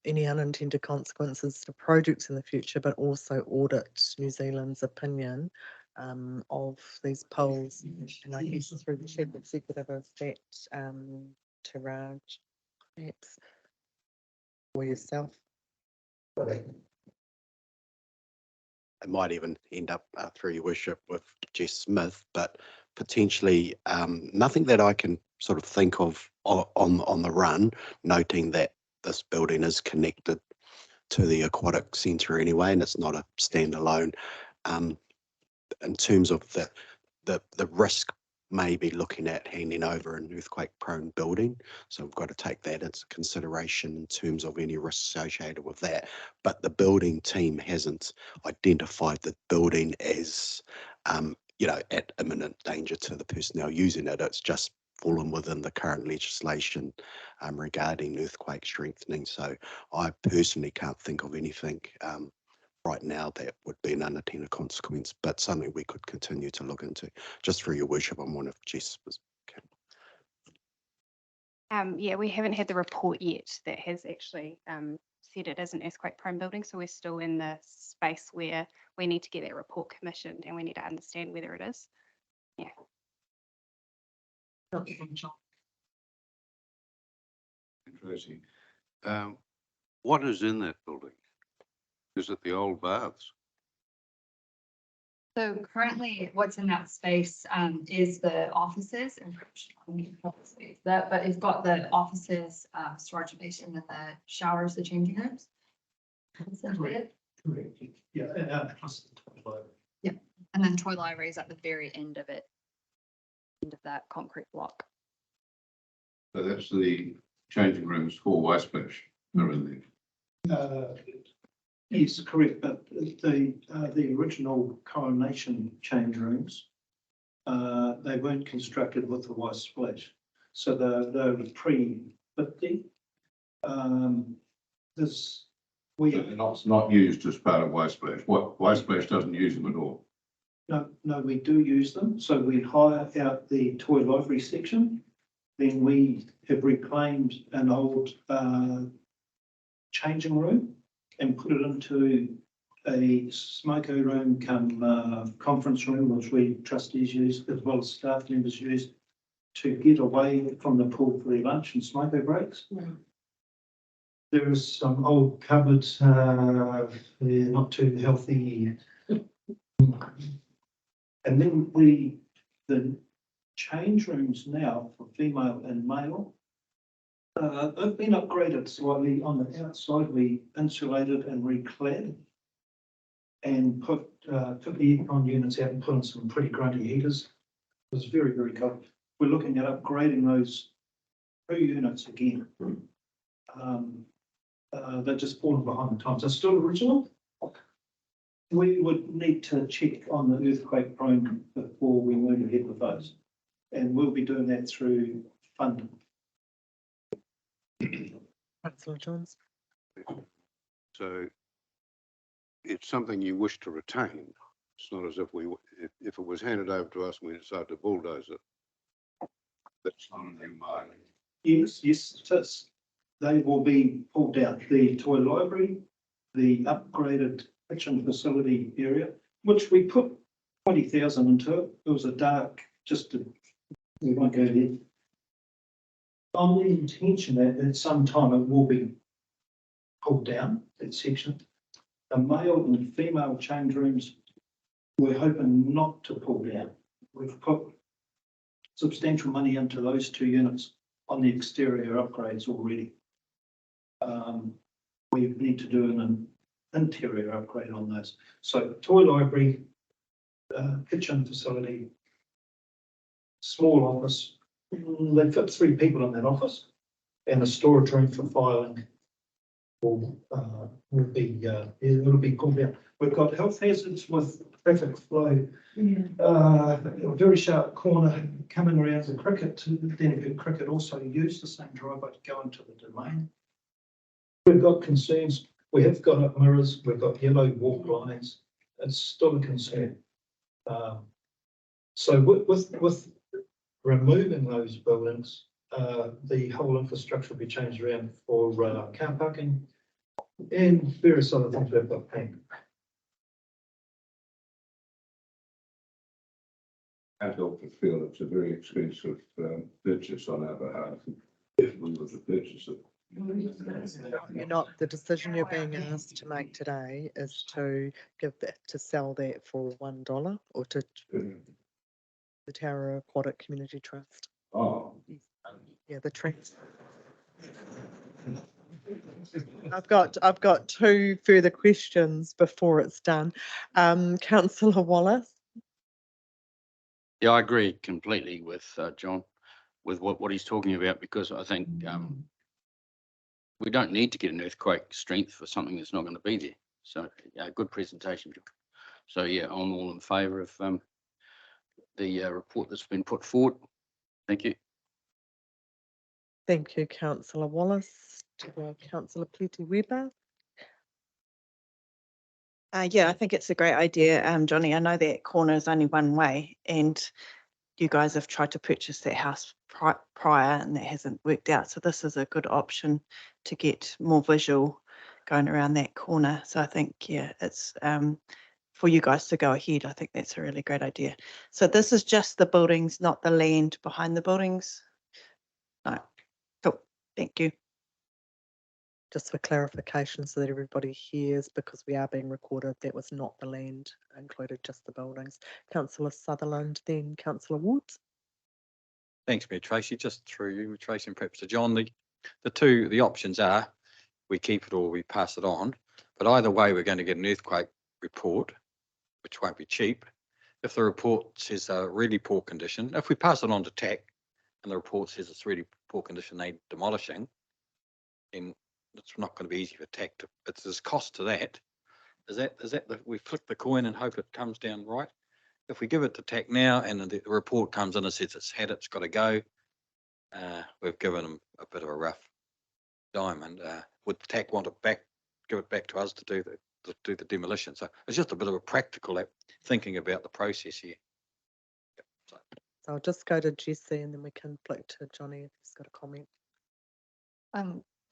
any unintended consequences to projects in the future, but also audit New Zealand's opinion of these polls? And I guess through the chief executive of that, Taraj, perhaps, or yourself. It might even end up through your worship with Jess Smith, but potentially nothing that I can sort of think of on the run, noting that this building is connected to the aquatic centre anyway, and it's not a standalone. In terms of the risk, maybe looking at handing over an earthquake-prone building. So we've got to take that into consideration in terms of any risk associated with that. But the building team hasn't identified the building as, at imminent danger to the personnel using it. It's just fallen within the current legislation regarding earthquake strengthening. So I personally can't think of anything right now that would be an unintended consequence, but something we could continue to look into. Just for your worship, I'm one of Jess was. Yeah, we haven't had the report yet that has actually said it is an earthquake prone building. So we're still in the space where we need to get that report commissioned and we need to understand whether it is. Yeah. Tracy, what is in that building? Is it the old baths? So currently what's in that space is the offices and that, but it's got the offices, storage basin and the showers, the changing rooms. Essentially it. Correct. Yeah, plus the toilet. Yeah, and then toy library is at the very end of it. End of that concrete block. So that's the changing rooms for Whitesplash are in there. Yes, correct, but the original coronation change rooms, they weren't constructed with the white splash. So they're pre-50. It's not used as part of Whitesplash. Whitesplash doesn't use them at all. No, we do use them. So we hire out the toy library section. Then we have reclaimed an old changing room and put it into a smoko room come conference room, which we trustees use as well as staff members use to get away from the pool for their lunch and smoko breaks. Mm. There is some old cupboards, they're not too healthy. And then the change rooms now for female and male, they've been upgraded slightly. On the outside, we insulated and reclad and took the aircon units out and put in some pretty grunty heaters. It was very, very cold. We're looking at upgrading those 2 units again. They're just falling behind the times. They're still original. We would need to check on the earthquake prone before we move ahead with those. And we'll be doing that through funding. Councillor Johns. So it's something you wish to retain. It's not as if if it was handed over to us and we decided to bulldoze it. That's not a new mine. Yes, it is. They will be pulled out. The toy library, the upgraded kitchen facility area, which we put 20,000 into it. It was a dark, we won't go there. On the intention that at some time it will be pulled down, that section. The male and female change rooms, we're hoping not to pull down. We've put substantial money into those 2 units on the exterior upgrades already. We need to do an interior upgrade on those. So toy library, kitchen facility, small office. They fit 3 people in that office, and a storage room for filing will be it'll be pulled down. We've got health hazards with traffic flow. A very sharp corner coming around the cricket. Then cricket also use the same driveway to go into the domain. We've got concerns. We have got up mirrors. We've got yellow walk lines. It's still a concern. So with removing those buildings, the whole infrastructure will be changed around for car parking and various other things we've got planned. I don't feel it's a very expensive purchase on our behalf if we were to purchase it. You're not, the decision you're being asked to make today is to sell that for $1 or to the Tararua Aquatic Community Trust. Oh. Yeah, the trust. I've got two further questions before it's done. Councillor Wallace. Yeah, I agree completely with John, with what he's talking about, because I think we don't need to get an earthquake strength for something that's not going to be there. So, yeah, good presentation, John. So, yeah, I'm all in favour of the report that's been put forward. Thank you. Thank you, Councillor Wallace. Councillor Pleti-Weber. Yeah, I think it's a great idea, Johnny. I know that corner is only one way, and you guys have tried to purchase that house prior and that hasn't worked out. So this is a good option to get more visual going around that corner. So I think, yeah, it's for you guys to go ahead. I think that's a really great idea. So this is just the buildings, not the land behind the buildings? No. Cool. Thank you. Just for clarification so that everybody hears, because we are being recorded, that was not the land included, just the buildings. Councillor Sutherland, then Councillor Woods. Thanks, Mayor Tracy. Just through you, Tracy, and perhaps to John, the options are we keep it or we pass it on. But either way, we're going to get an earthquake report, which won't be cheap. If the report says a really poor condition, if we pass it on to TAC and the report says it's really poor condition, they're demolishing, then it's not going to be easy for TAC to, there's cost to that. Is that we flip the coin and hope it comes down right? If we give it to TAC now and the report comes in and says it's got to go, we've given them a bit of a rough diamond. Would TAC want it back, give it back to us to do the demolition? So it's just a bit of a practical thinking about the process here. Yep, so I'll just go to Jesse and then we can flick to Johnny if he's got a comment.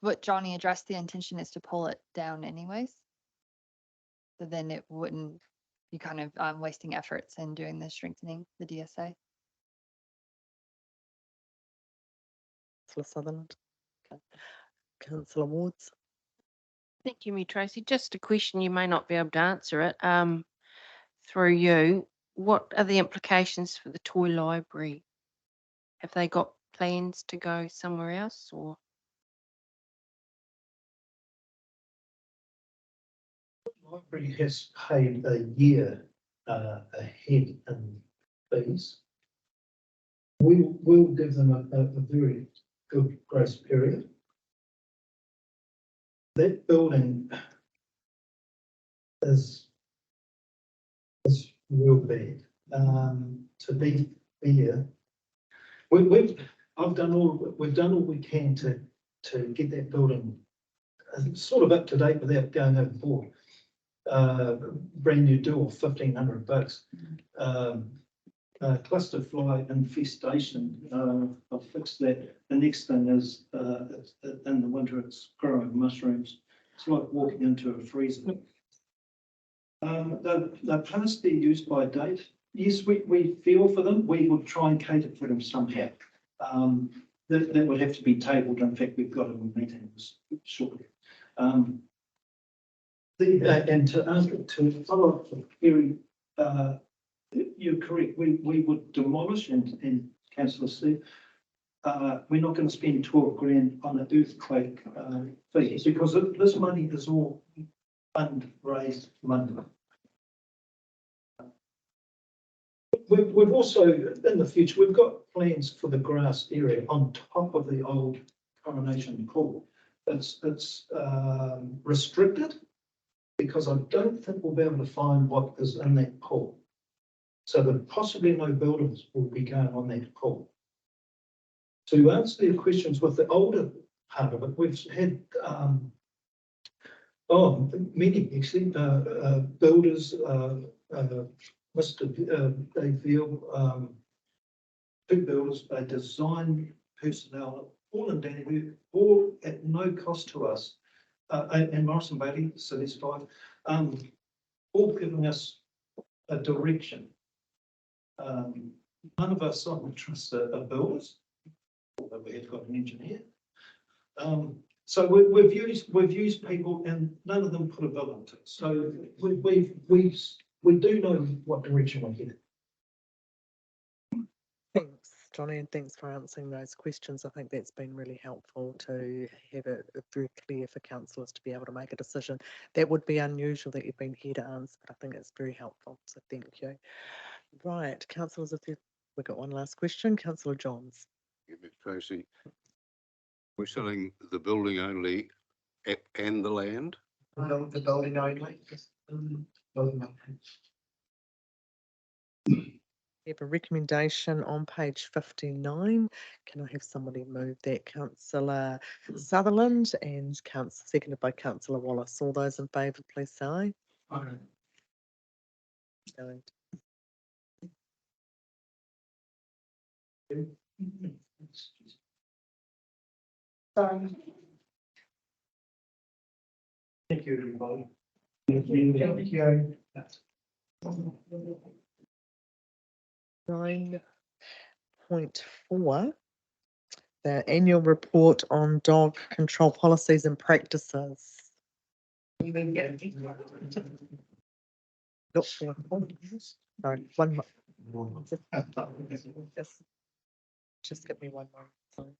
What Johnny addressed, the intention is to pull it down anyways. So then it wouldn't be kind of wasting efforts in doing the strengthening the DSA. Councillor Sutherland. Okay. Councillor Wards. Thank you, Mayor Tracy. Just a question, you may not be able to answer it. Through you, what are the implications for the toy library? Have they got plans to go somewhere else, or? The library has paid a year ahead in fees. We will give them a very good grace period. That building is real bad. To be fair, we've done all we can to get that building sort of up to date without going overboard. Brand new door, $1,500. Cluster fly infestation, I've fixed that. The next thing is in the winter it's growing mushrooms. It's like walking into a freezer. They're past their use by date. Yes, we feel for them. We would try and cater for them somehow. That would have to be tabled. In fact, we've got a meeting shortly. And to follow up with Kerry, you're correct. We would demolish, and Councillor Steve, we're not going to spend 12 grand on an earthquake fee because this money is all fundraised money. We've also, in the future, we've got plans for the grass area on top of the old Coronation Pool. It's restricted because I don't think we'll be able to find what is in that pool. So that possibly no buildings will be going on that pool. To answer your questions with the older part of it, we've had many actually builders, Mr. Dave Veal, big builders, design personnel, all in Danny, all at no cost to us, and Morrison Bailey, Cities 5, all giving us a direction. None of us on the trust are builders, although we have got an engineer. So we've used people, and none of them put a bill into it. So we do know what direction we're headed. Johnny, and thanks for answering those questions. I think that's been really helpful to have it very clear for councillors to be able to make a decision. That would be unusual that you've been here to answer, but I think it's very helpful. So thank you. Right, councillors, we've got one last question. Councillor Johns. Thank you, Tracy. We're selling the building only and the land? The building only. We have a recommendation on page 59. Can I have somebody move that? Councillor Sutherland and seconded by Councillor Wallace. All those in favour, please say aye. Aye. Carried. Thank you, everybody. Thank you. 9.4, the annual report on dog control policies and practices. Look for sorry, one more. Just give me one more. Sorry.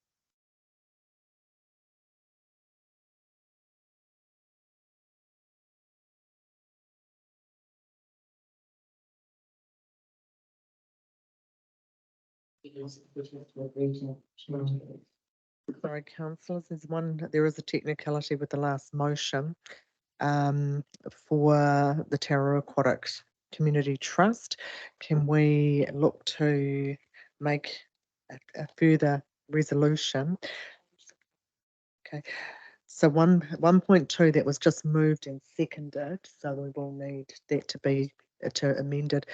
Sorry, councillors, there is a technicality with the last motion for the Tararua Aquatic Community Trust. Can we look to make a further resolution? Okay, so 1.2 that was just moved and seconded, so we will need that to be amended.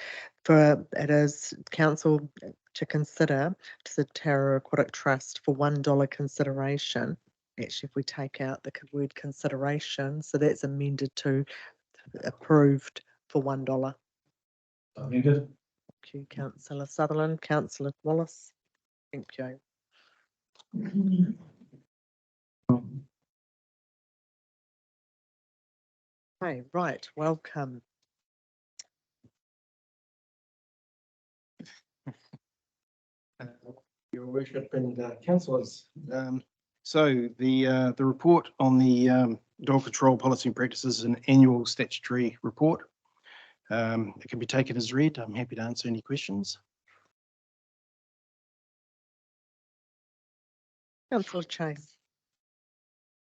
For it is council to consider to the Tararua Aquatic Trust for $1 consideration. Actually, if we take out the word consideration, so that's amended to approved for $1. Thank you. Thank you, Councillor Sutherland. Councillor Wallace. Thank you. Okay, right, welcome. Your Worship and councillors. So the report on the dog control policy and practices is an annual statutory report. It can be taken as read. I'm happy to answer any questions. Councillor Chase.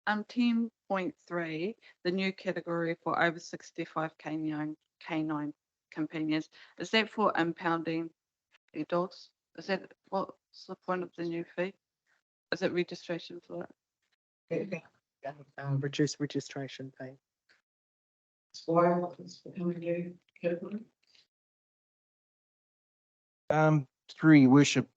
10.3, the new category for over 65 canine companions. Is that for impounding the dogs? Is that what's the point of the new fee? Is it registration for it? Reduce registration fee. Through your worship,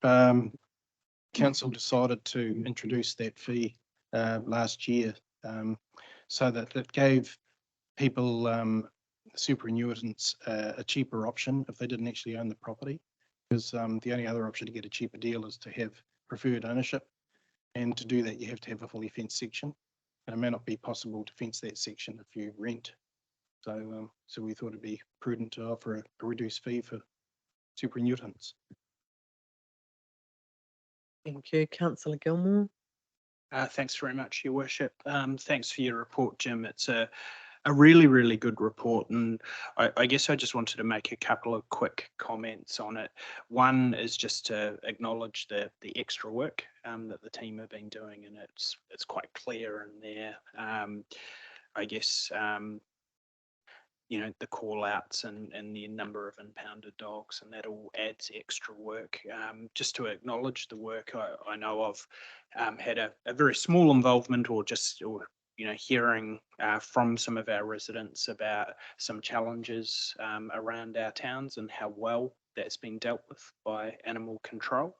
council decided to introduce that fee last year, so that it gave people, superannuitants, a cheaper option if they didn't actually own the property. Because the only other option to get a cheaper deal is to have preferred ownership. And to do that, you have to have a fully fenced section. And it may not be possible to fence that section if you rent. So we thought it'd be prudent to offer a reduced fee for superannuitants. Thank you, Councillor Gilmore. Thanks very much, Your Worship. Thanks for your report, Jim. It's a really, really good report. And I guess I just wanted to make a couple of quick comments on it. One is just to acknowledge the extra work that the team have been doing, and it's quite clear in there. I guess, you know, the call outs and the number of impounded dogs, and that all adds extra work. Just to acknowledge the work I know of, had a very small involvement or you know, hearing from some of our residents about some challenges around our towns and how well that's been dealt with by animal control.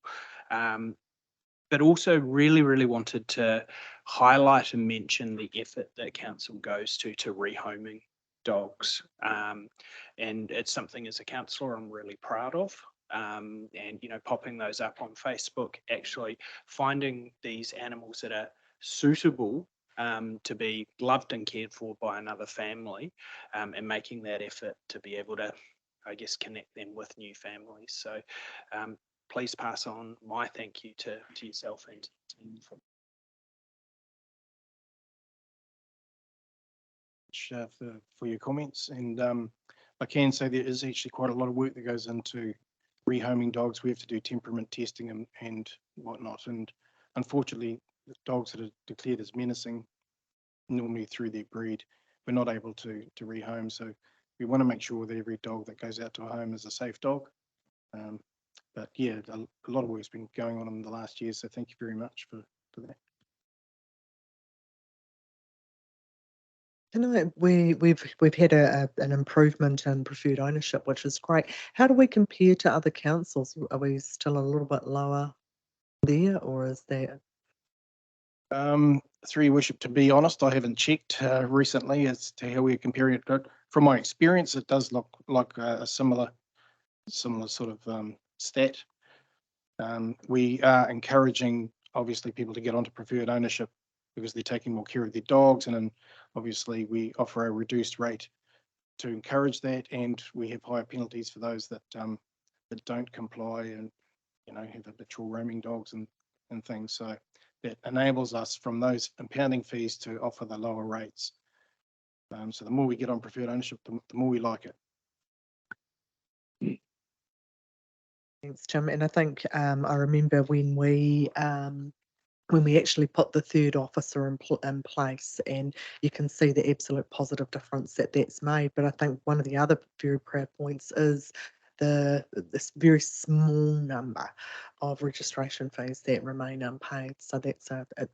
But also really, really wanted to highlight and mention the effort that council goes to rehoming dogs. And it's something as a councillor I'm really proud of. And, you know, popping those up on Facebook, actually finding these animals that are suitable to be loved and cared for by another family, and making that effort to be able to, I guess, connect them with new families. So please pass on my thank you to yourself and to the team for your comments. And I can say there is actually quite a lot of work that goes into rehoming dogs. We have to do temperament testing and whatnot. And unfortunately, the dogs that are declared as menacing, normally through their breed, we're not able to rehome. So we want to make sure that every dog that goes out to a home is a safe dog. But yeah, a lot of work's been going on in the last year. So thank you very much for that. We've had an improvement in preferred ownership, which is great. How do we compare to other councils? Are we still a little bit lower there, or is that? Through your worship, to be honest, I haven't checked recently as to how we're comparing it. But from my experience, it does look like a similar sort of stat. We are encouraging, obviously, people to get onto preferred ownership because they're taking more care of their dogs, and then obviously we offer a reduced rate to encourage that, and we have higher penalties for those that don't comply and have habitual roaming dogs and things. So that enables us from those impounding fees to offer the lower rates. So the more we get on preferred ownership, the more we like it. Thanks, Tim. And I think I remember when we actually put the third officer in place, and you can see the absolute positive difference that's made. But I think one of the other very proud points is this very small number of registration fees that remain unpaid. So that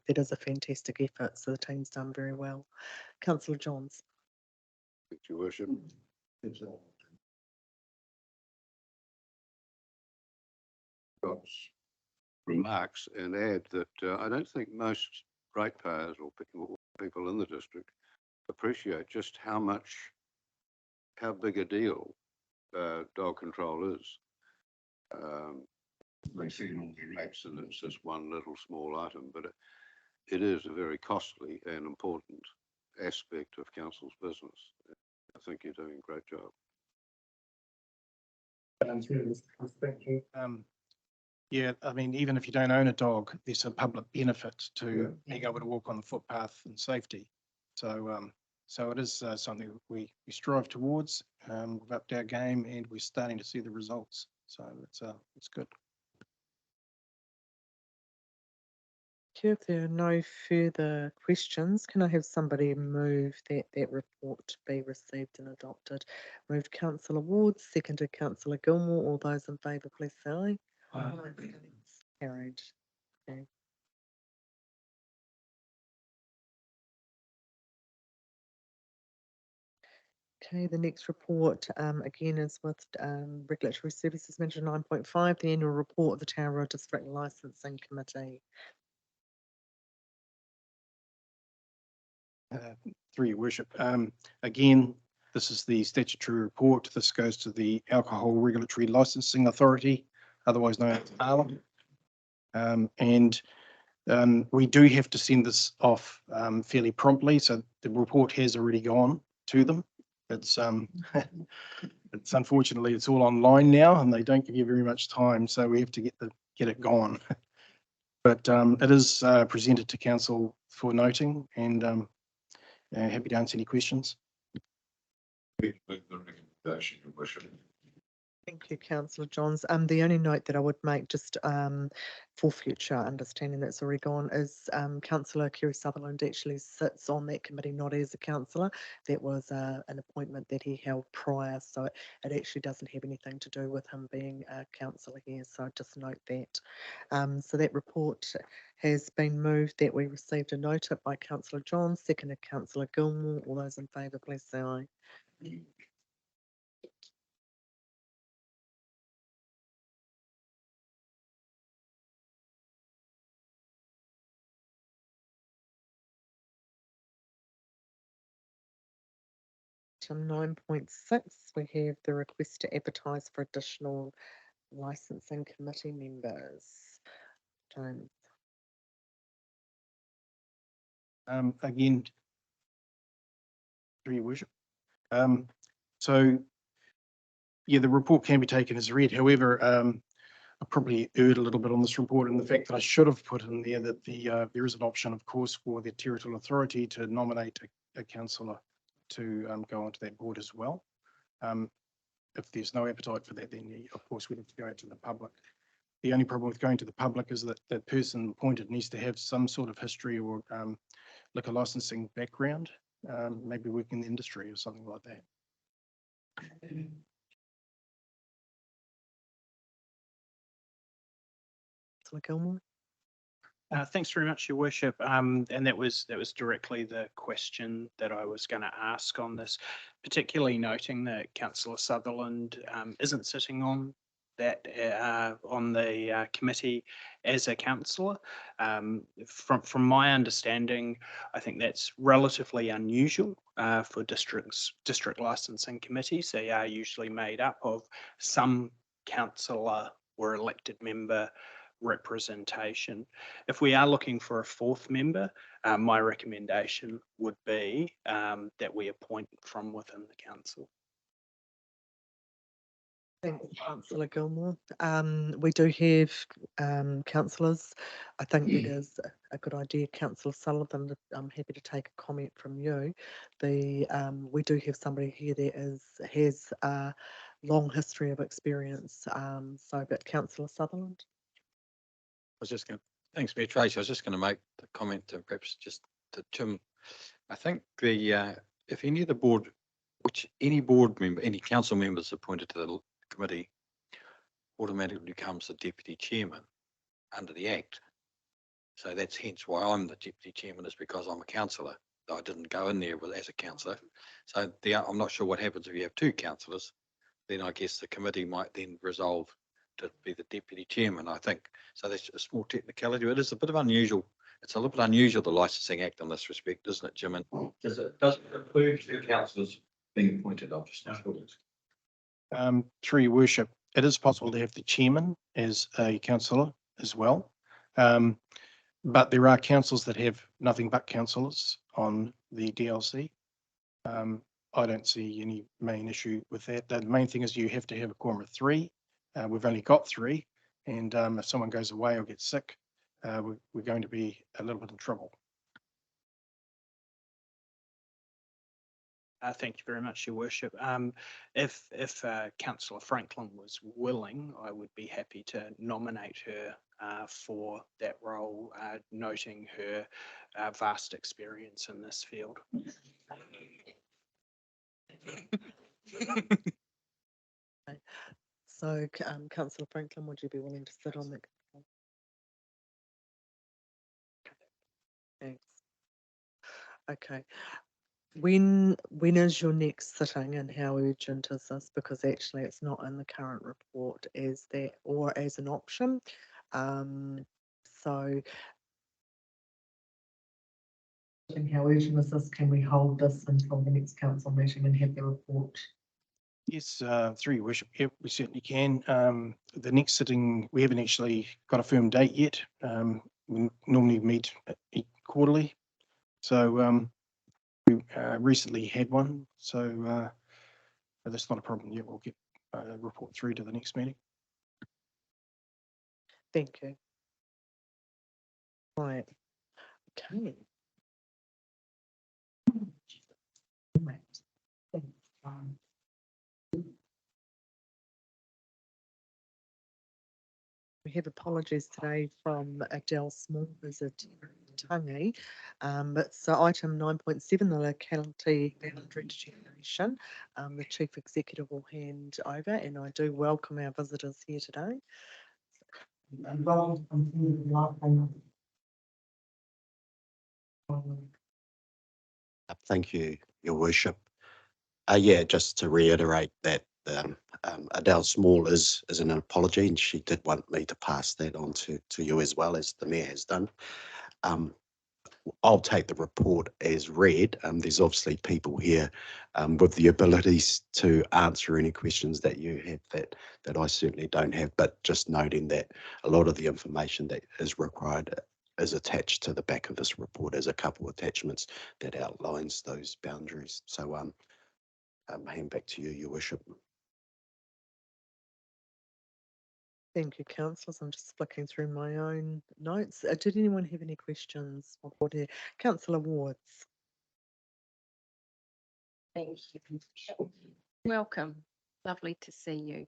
is a fantastic effort. So the team's done very well. Councillor Johns. Thank you, Worship. Got remarks and add that I don't think most ratepayers or people in the district appreciate just how big a deal dog control is. They see it on the rates and it's just one little small item, but it is a very costly and important aspect of council's business. I think you're doing a great job. Thank you. Yeah, I mean, even if you don't own a dog, there's a public benefit to being able to walk on the footpath and safety. So, so it is something that we strive towards. We've upped our game, and we're starting to see the results. So it's good. If there are no further questions, can I have somebody move that report be received and adopted? Moved Councillor Ward, seconded Councillor Gilmore. All those in favour, please say aye. Aye. Carried. Okay. Okay, the next report again is with Regulatory Services Manager 9.5, the annual report of the Tararua District Licensing Committee. Through your worship, again, this is the statutory report. This goes to the Alcohol Regulatory Licensing Authority, otherwise known as ALA. And we do have to send this off fairly promptly, so the report has already gone to them. It's unfortunately it's all online now, and they don't give you very much time, so we have to get it gone. But it is presented to council for noting, and happy to answer any questions. Thank you, Councillor Johns. The only note that I would make, just for future understanding that's already gone, is Councillor Kerry Sutherland actually sits on that committee, not as a councillor. That was an appointment that he held prior, so it actually doesn't have anything to do with him being a councillor here. So just note that. So that report has been moved that we received a note by Councillor Johns, seconded Councillor Gilmore. All those in favour, please say aye. Item 9.6, we have the request to advertise for additional licensing committee members. Again, through your worship. So yeah, the report can be taken as read. However, I probably erred a little bit on this report in the fact that I should have put in there that there is an option, of course, for the territorial authority to nominate a councillor to go onto that board as well. If there's no appetite for that, then of course we'd have to go out to the public. The only problem with going to the public is that that person appointed needs to have some sort of history or liquor licensing background, maybe working in the industry or something like that. Councillor Gilmore. Thanks very much, Your Worship. And that was directly the question that I was going to ask on this, particularly noting that Councillor Sutherland isn't sitting on that on the committee as a councillor. From my understanding, I think that's relatively unusual for district licensing committees. They are usually made up of some councillor or elected member representation. If we are looking for a fourth member, my recommendation would be that we appoint from within the council. Thanks, Councillor Gilmore. We do have councillors. I think it is a good idea, Councillor Sullivan. I'm happy to take a comment from you. We do have somebody here that has a long history of experience. But Councillor Sutherland. Thanks, Mayor Tracy. I was just going to make the comment to perhaps just to Tim. I think if any of the board, any board member, any council members appointed to the committee automatically becomes the deputy chairman under the Act. So that's hence why I'm the deputy chairman, is because I'm a councillor. I didn't go in there as a councillor. So I'm not sure what happens if you have two councillors. Then I guess the committee might then resolve to be the deputy chairman, I think. So that's a small technicality. It is a bit of unusual. It's a little bit unusual, the Licensing Act in this respect, isn't it, Jim? Does it include two councillors being appointed? I'm just not sure. Through Your Worship, it is possible to have the chairman as a councillor as well. But there are councils that have nothing but councillors on the DLC. I don't see any main issue with that. The main thing is you have to have a quorum of 3. We've only got 3, and if someone goes away or gets sick, we're going to be a little bit in trouble. Thank you very much, Your Worship. If Councillor Franklin was willing, I would be happy to nominate her for that role, noting her vast experience in this field. So, Councillor Franklin, would you be willing to sit on that? Thanks. Okay. When is your next sitting, and how urgent is this? Because actually it's not in the current report as that or as an option. So how urgent is this? Can we hold this until the next council meeting and have the report? Yes, through Your Worship, yep, we certainly can. The next sitting, we haven't actually got a firm date yet. We normally meet quarterly. So we recently had one, so that's not a problem yet. We'll get a report through to the next meeting. Thank you. Right. Okay. We have apologies today from Adele Small, who's a Tangi. So item 9.7, the locality boundary determination. The Chief Executive will hand over, and I do welcome our visitors here today. Thank you, Your Worship. Yeah, just to reiterate that Adele Small is an apology, and she did want me to pass that on to you as well, as the Mayor has done. I'll take the report as read. There's obviously people here with the abilities to answer any questions that you have that I certainly don't have, but just noting that a lot of the information that is required is attached to the back of this report as a couple of attachments that outlines those boundaries. So hand back to you, Your Worship. Thank you, councillors. I'm just flicking through my own notes. Did anyone have any questions? Councillor Wards. Thank you. Welcome. Lovely to see you.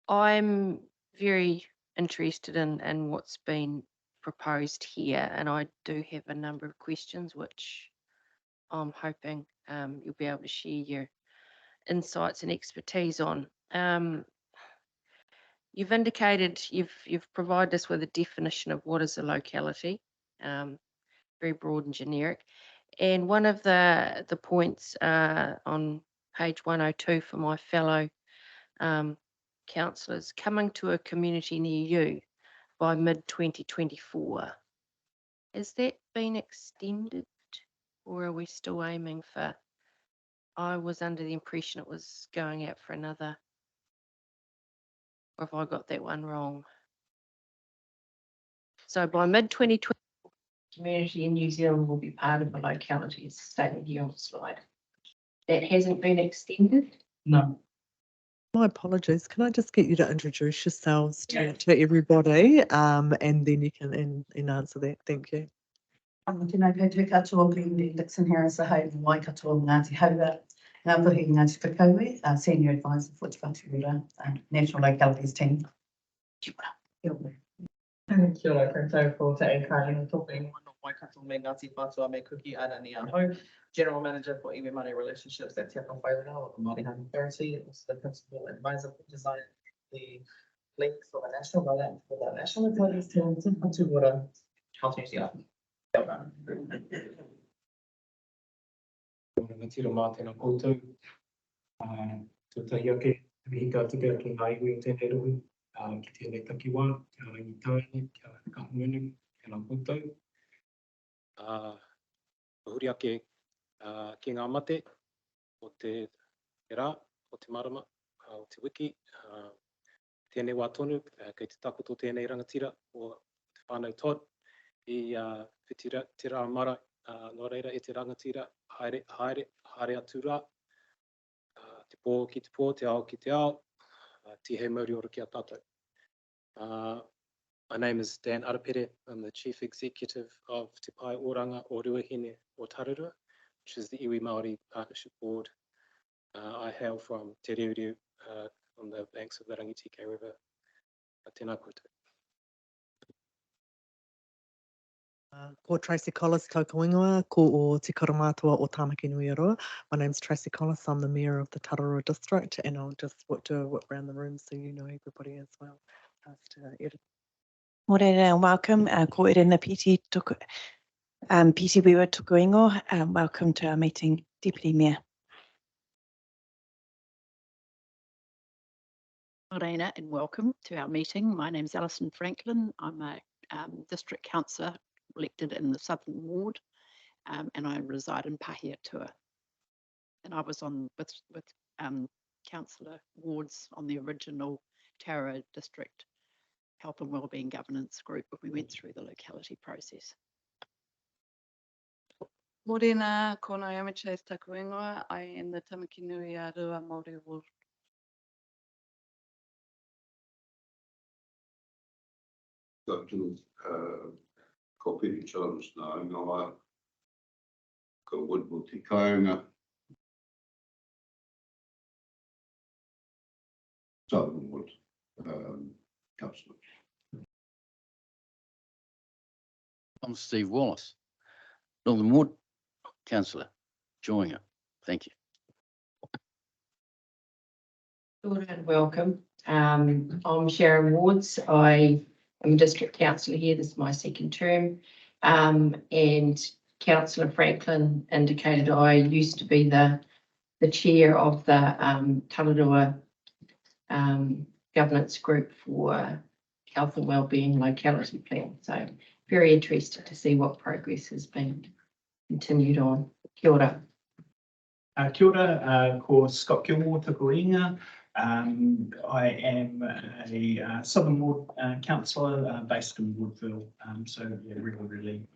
I'm very interested in what's been proposed here, and I do have a number of questions which I'm hoping you'll be able to share your insights and expertise on. You've indicated you've provided us with a definition of what is a locality, very broad and generic. And one of the points on page 102 for my fellow councillors, coming to a community near you by mid-2024. Has that been extended, or are we still aiming for? I was under the impression it was going out for another, or have I got that one wrong? So by mid-2020, community in New Zealand will be part of a locality, as stated here on the slide. That hasn't been extended? No. My apologies. Can I just get you to introduce yourselves to everybody, and then you can answer that. Thank you. Tēnā koutou katoa Lindy Dixon Harris, a hau mai katoa Ngāti Hauga, ngā puhi Ngāti Whakauwe, Senior Advisor for Te Whatuura National Localities Team. Kia ora. Kia ora koutou ko te Eikari Tope Moana mai katoa me Ngāti Whātua me Kuki Ana ni Aho, General Manager for Iwi Māori Relationships at Te Ako Whairana of the Māori Home Authority, also the Principal Advisor for Design the link for the National Rollout for the National Localities Team, Te Whatuura, Hautesia. Ngā tira mā tēnā koutou. Tūtahi ake, mihi ka tika ki ngā iwi o tēnei rohi, ki tēnei takiwā, kia rangi tāne, kia kahungunu, tēnā koutou. Huri ake ki ngā mate o te rā, o te marama, o te wiki. Tēnei wā tonu, kei te takoto tēnei rangatira o te whānau Todd. I te rā mara, nō reira e te rangatira, haere atu rā, te pō ki te pō, te ao ki te ao, tihe mauri ora ki a tātou. My name is Dan Arapere. I'm the Chief Executive of Te Pai Oranga o Ruahine o Tararua, which is the Iwi Māori Partnership Board. I hail from Te Reureu on the banks of the Rangitike River. Tēnā koutou. Ko Tracy Collis, tauka ingoa, ko o Te Karamātua o Tāmaki Nui Aroa. My name's Tracy Collis. I'm the Mayor of the Tararua District, and I'll just do a whip around the room so you know everybody as well. Morena and welcome. Ko Irena Piti Wiwa Tukuingo. Welcome to our meeting, Deputy Mayor. Morena and welcome to our meeting. My name is Alison Franklin. I'm a District Councillor elected in the Southern Ward, and I reside in Pahiatua. And I was on with Councillor Wards on the original Tararua District Health and Wellbeing Governance Group when we went through the locality process. Morena, ko Naomi Chase taku ingoa. I am the Tamaki Nui Arua Māori Ward. Dr. Kopiri Charles now, Noa, ko Woodville Te Kainga, Southern Wood, Councillor. I'm Steve Wallace, Northern Ward Councillor, joining it. Thank you. Good and welcome. I'm Sharon Wards. I am District Councillor here. This is my second term. And Councillor Franklin indicated I used to be the chair of the Tararua governance group for health and wellbeing locality plan. So very interested to see what progress has been continued on. Kia ora. Kia ora, ko Scott Gilmore tuku inga. I am a Southern Ward councillor based in Woodville. So yeah, really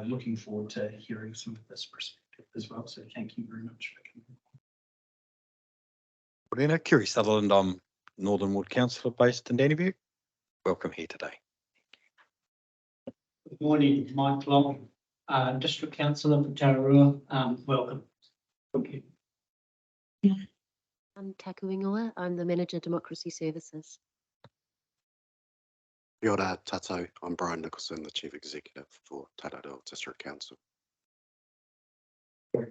looking forward to hearing some of this perspective as well. So thank you very much for coming. Morena, Kerry Sutherland. I'm Northern Ward councillor based in Dannyview. Welcome here today. Good morning, Mike Long, District Councillor for Tararua. Welcome. Thank you. I'm Taku Ingoa. I'm the Manager Democracy Services. Kia ora tātou, I'm Brian Nicholson, the Chief Executive for Tararua District Council. Can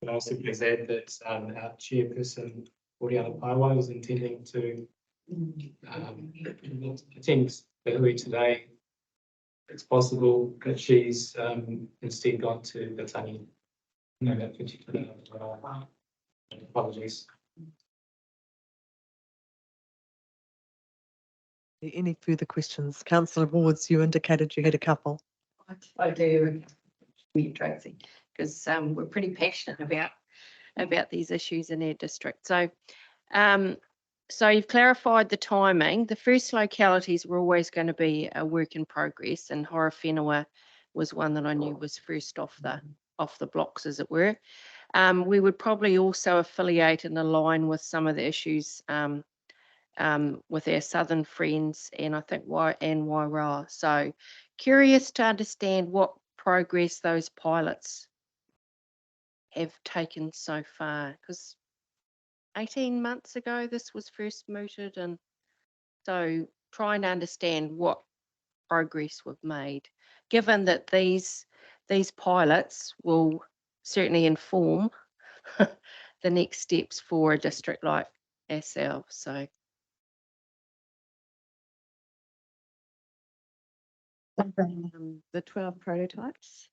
I also please add that our chairperson, Oriana Paiwai, was intending to attend the hui today. It's possible that she's instead gone to the tangi. No, that particular apologies. Any further questions? Councillor Wards, you indicated you had a couple. I do, me, Tracy, because we're pretty passionate about these issues in our district. So, so you've clarified the timing. The first localities were always going to be a work in progress, and Horowhenua was one that I knew was first off the blocks, as it were. We would probably also affiliate and align with some of the issues with our southern friends, and I think Wairā. So curious to understand what progress those pilots have taken so far, because 18 months ago this was first mooted, and so trying to understand what progress we've made, given that these pilots will certainly inform the next steps for a district like ourselves. So The 12 prototypes.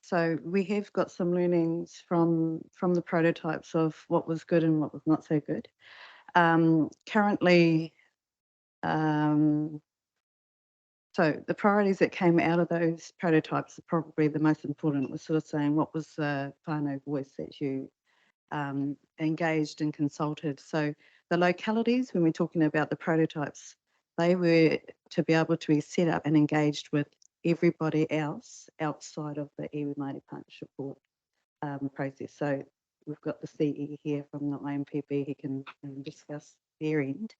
So we have got some learnings from the prototypes of what was good and what was not so good. Currently, so the priorities that came out of those prototypes are probably the most important. Was sort of saying what was the whānau voice that you engaged and consulted. So the localities, when we're talking about the prototypes, they were to be able to be set up and engaged with everybody else outside of the iwi Māori Partnership Board process. So we've got the CE here from the IMPB who can discuss their end.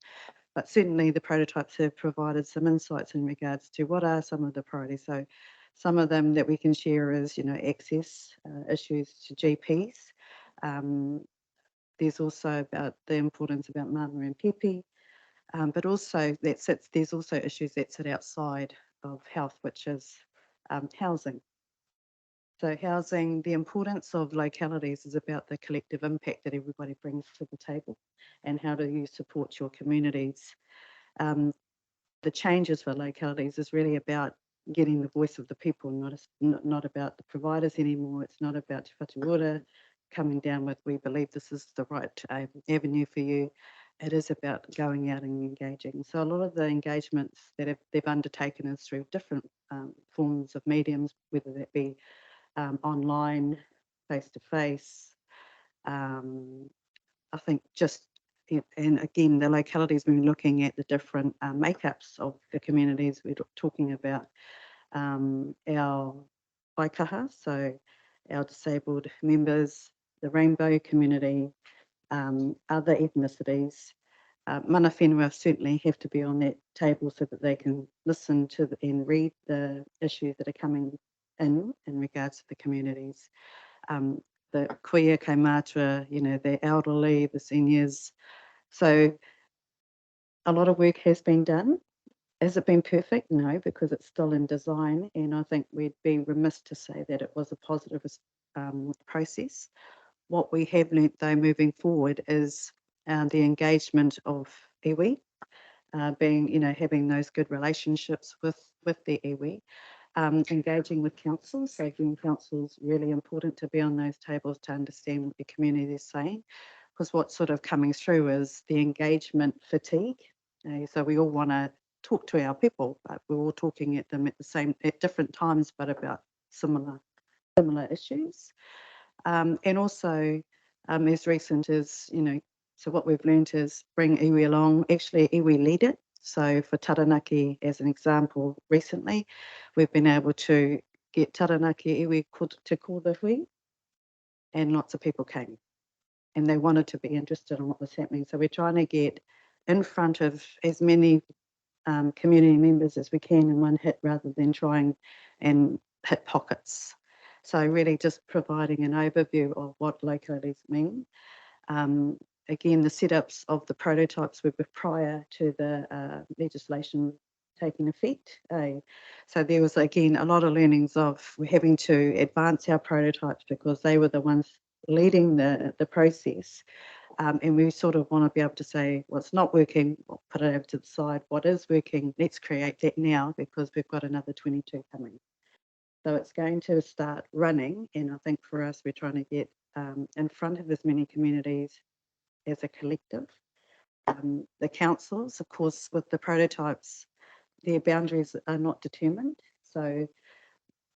But certainly the prototypes have provided some insights in regards to what are some of the priorities. So some of them that we can share is, access issues to GPs. There's also about the importance about mana and pepe, but also there's also issues that sit outside of health, which is housing. So housing, the importance of localities is about the collective impact that everybody brings to the table, and how do you support your communities. The changes for localities is really about getting the voice of the people, not about the providers anymore. It's not about Te Whatu Ora coming down with, we believe this is the right avenue for you. It is about going out and engaging. So a lot of the engagements that they've undertaken is through different forms of mediums, whether that be online, face-to-face. I think just, and again, the localities, when we're looking at the different makeups of the communities, we're talking about our waikaha, so our disabled members, the rainbow community, other ethnicities. Mana whenua certainly have to be on that table so that they can listen to and read the issues that are coming in regards to the communities. The queer, kaimātua, the elderly, the seniors. So a lot of work has been done. Has it been perfect? No, because it's still in design, and I think we'd be remiss to say that it was a positive process. What we have learnt though moving forward is the engagement of iwi, having those good relationships with the iwi, engaging with councils. So again, council's really important to be on those tables to understand what the community is saying, because what's sort of coming through is the engagement fatigue. So we all want to talk to our people, but we're all talking at them at different times, but about similar issues. And also, as recent as, so what we've learned is bring iwi along, actually iwi lead it. So for Taranaki, as an example, recently, we've been able to get Taranaki iwi to call the hui, and lots of people came, and they wanted to be interested in what was happening. So we're trying to get in front of as many community members as we can in one hit rather than trying and hit pockets. So really just providing an overview of what localities mean. Again, the setups of the prototypes were prior to the legislation taking effect. So there was again a lot of learnings of having to advance our prototypes because they were the ones leading the process. And we sort of want to be able to say what's not working, we'll put it over to the side. What is working, let's create that now because we've got another 22 coming. So it's going to start running. And I think for us, we're trying to get in front of as many communities as a collective. The councils, of course, with the prototypes, their boundaries are not determined. So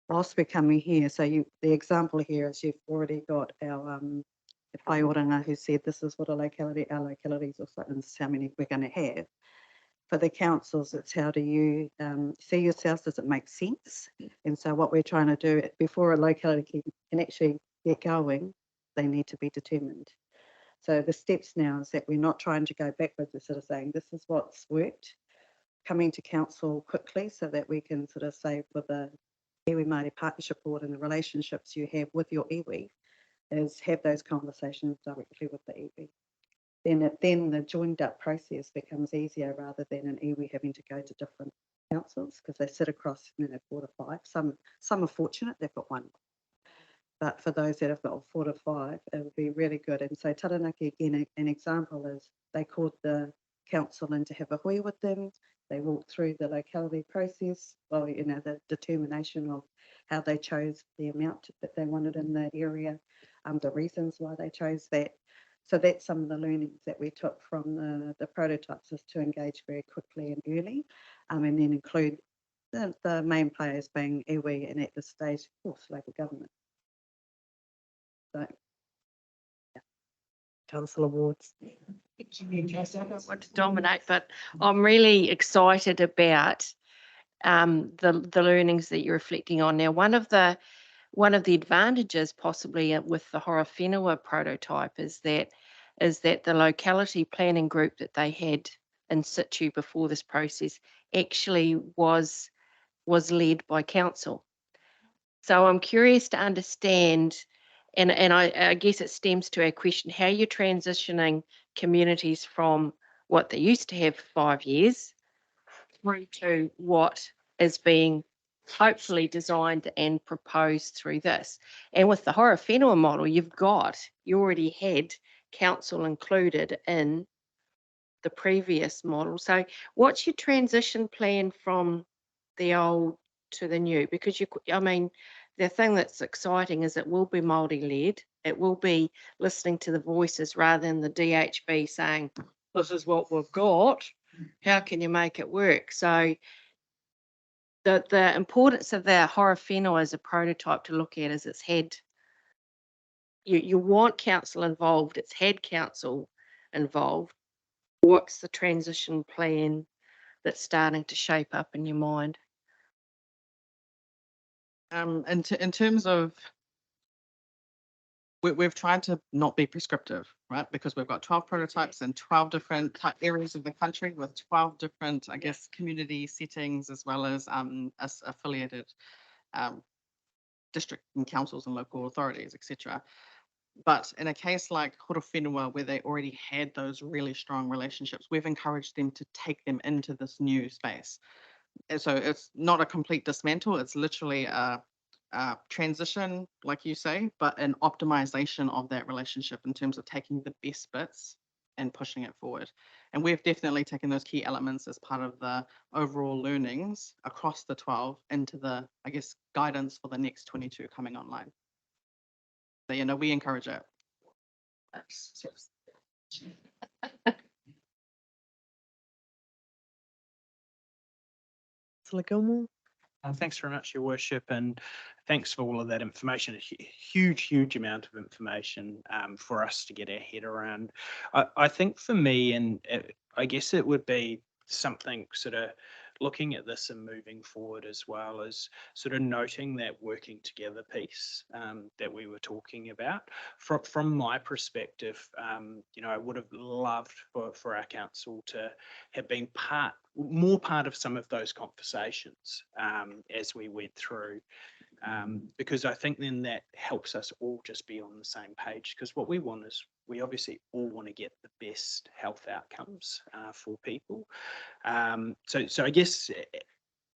whilst we're coming here, so the example here is you've already got our Whaioranga who said this is what our localities or something, this is how many we're going to have. For the councils, it's how do you see yourselves, does it make sense? And so what we're trying to do before a locality can actually get going, they need to be determined. So the steps now is that we're not trying to go backwards, we're sort of saying this is what's worked, coming to council quickly so that we can sort of say with the iwi Māori Partnership Board and the relationships you have with your iwi is have those conversations directly with the iwi. Then the joined up process becomes easier rather than an iwi having to go to different councils because they sit across 4 to 5. Some are fortunate, they've got one. But for those that have got 4 to 5, it would be really good. And so Taranaki, again, an example is they called the council in to have a hui with them. They walked through the locality process, well, the determination of how they chose the amount that they wanted in that area, the reasons why they chose that. So that's some of the learnings that we took from the prototypes is to engage very quickly and early, and then include the main players being iwi and at this stage, of course, local government. So, yeah. Council awards. I don't want to dominate, but I'm really excited about the learnings that you're reflecting on now. One of the advantages possibly with the Horowhenua prototype is that the locality planning group that they had in situ before this process actually was led by council. So I'm curious to understand, and I guess it stems to our question, how you're transitioning communities from what they used to have for 5 years through to what is being hopefully designed and proposed through this. And with the Horowhenua model, you already had council included in the previous model. So what's your transition plan from the old to the new? Because the thing that's exciting is it will be Māori-led. It will be listening to the voices rather than the DHB saying, this is what we've got. How can you make it work? So the importance of the Horowhenua as a prototype to look at is it's had, you want council involved, it's had council involved. What's the transition plan that's starting to shape up in your mind? In terms of, we've tried to not be prescriptive, right? Because we've got 12 prototypes in 12 different areas of the country with 12 different, I guess, community settings as well as affiliated district and councils and local authorities, etc. But in a case like Horowhenua, where they already had those really strong relationships, we've encouraged them to take them into this new space. And so it's not a complete dismantle, it's literally a transition, like you say, but an optimization of that relationship in terms of taking the best bits and pushing it forward. And we've definitely taken those key elements as part of the overall learnings across the 12 into the, I guess, guidance for the next 22 coming online. So, we encourage it. Gilmore. Thanks very much, Your Worship, and thanks for all of that information. A huge amount of information for us to get our head around. I think for me, and I guess it would be something sort of looking at this and moving forward as well as sort of noting that working together piece that we were talking about. From my perspective, I would have loved for our council to have been more part of some of those conversations as we went through. Because I think then that helps us all just be on the same page, because what we want is we obviously all want to get the best health outcomes for people. So I guess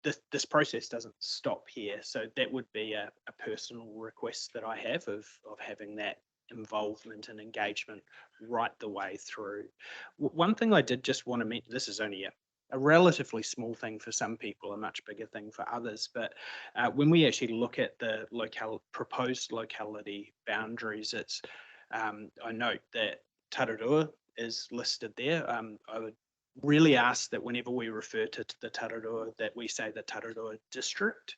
this process doesn't stop here. So that would be a personal request that I have of having that involvement and engagement right the way through. One thing I did just want to mention, this is only a relatively small thing for some people, a much bigger thing for others. But when we actually look at the proposed locality boundaries, it's I note that Tararua is listed there. I would really ask that whenever we refer to the Tararua, that we say the Tararua District,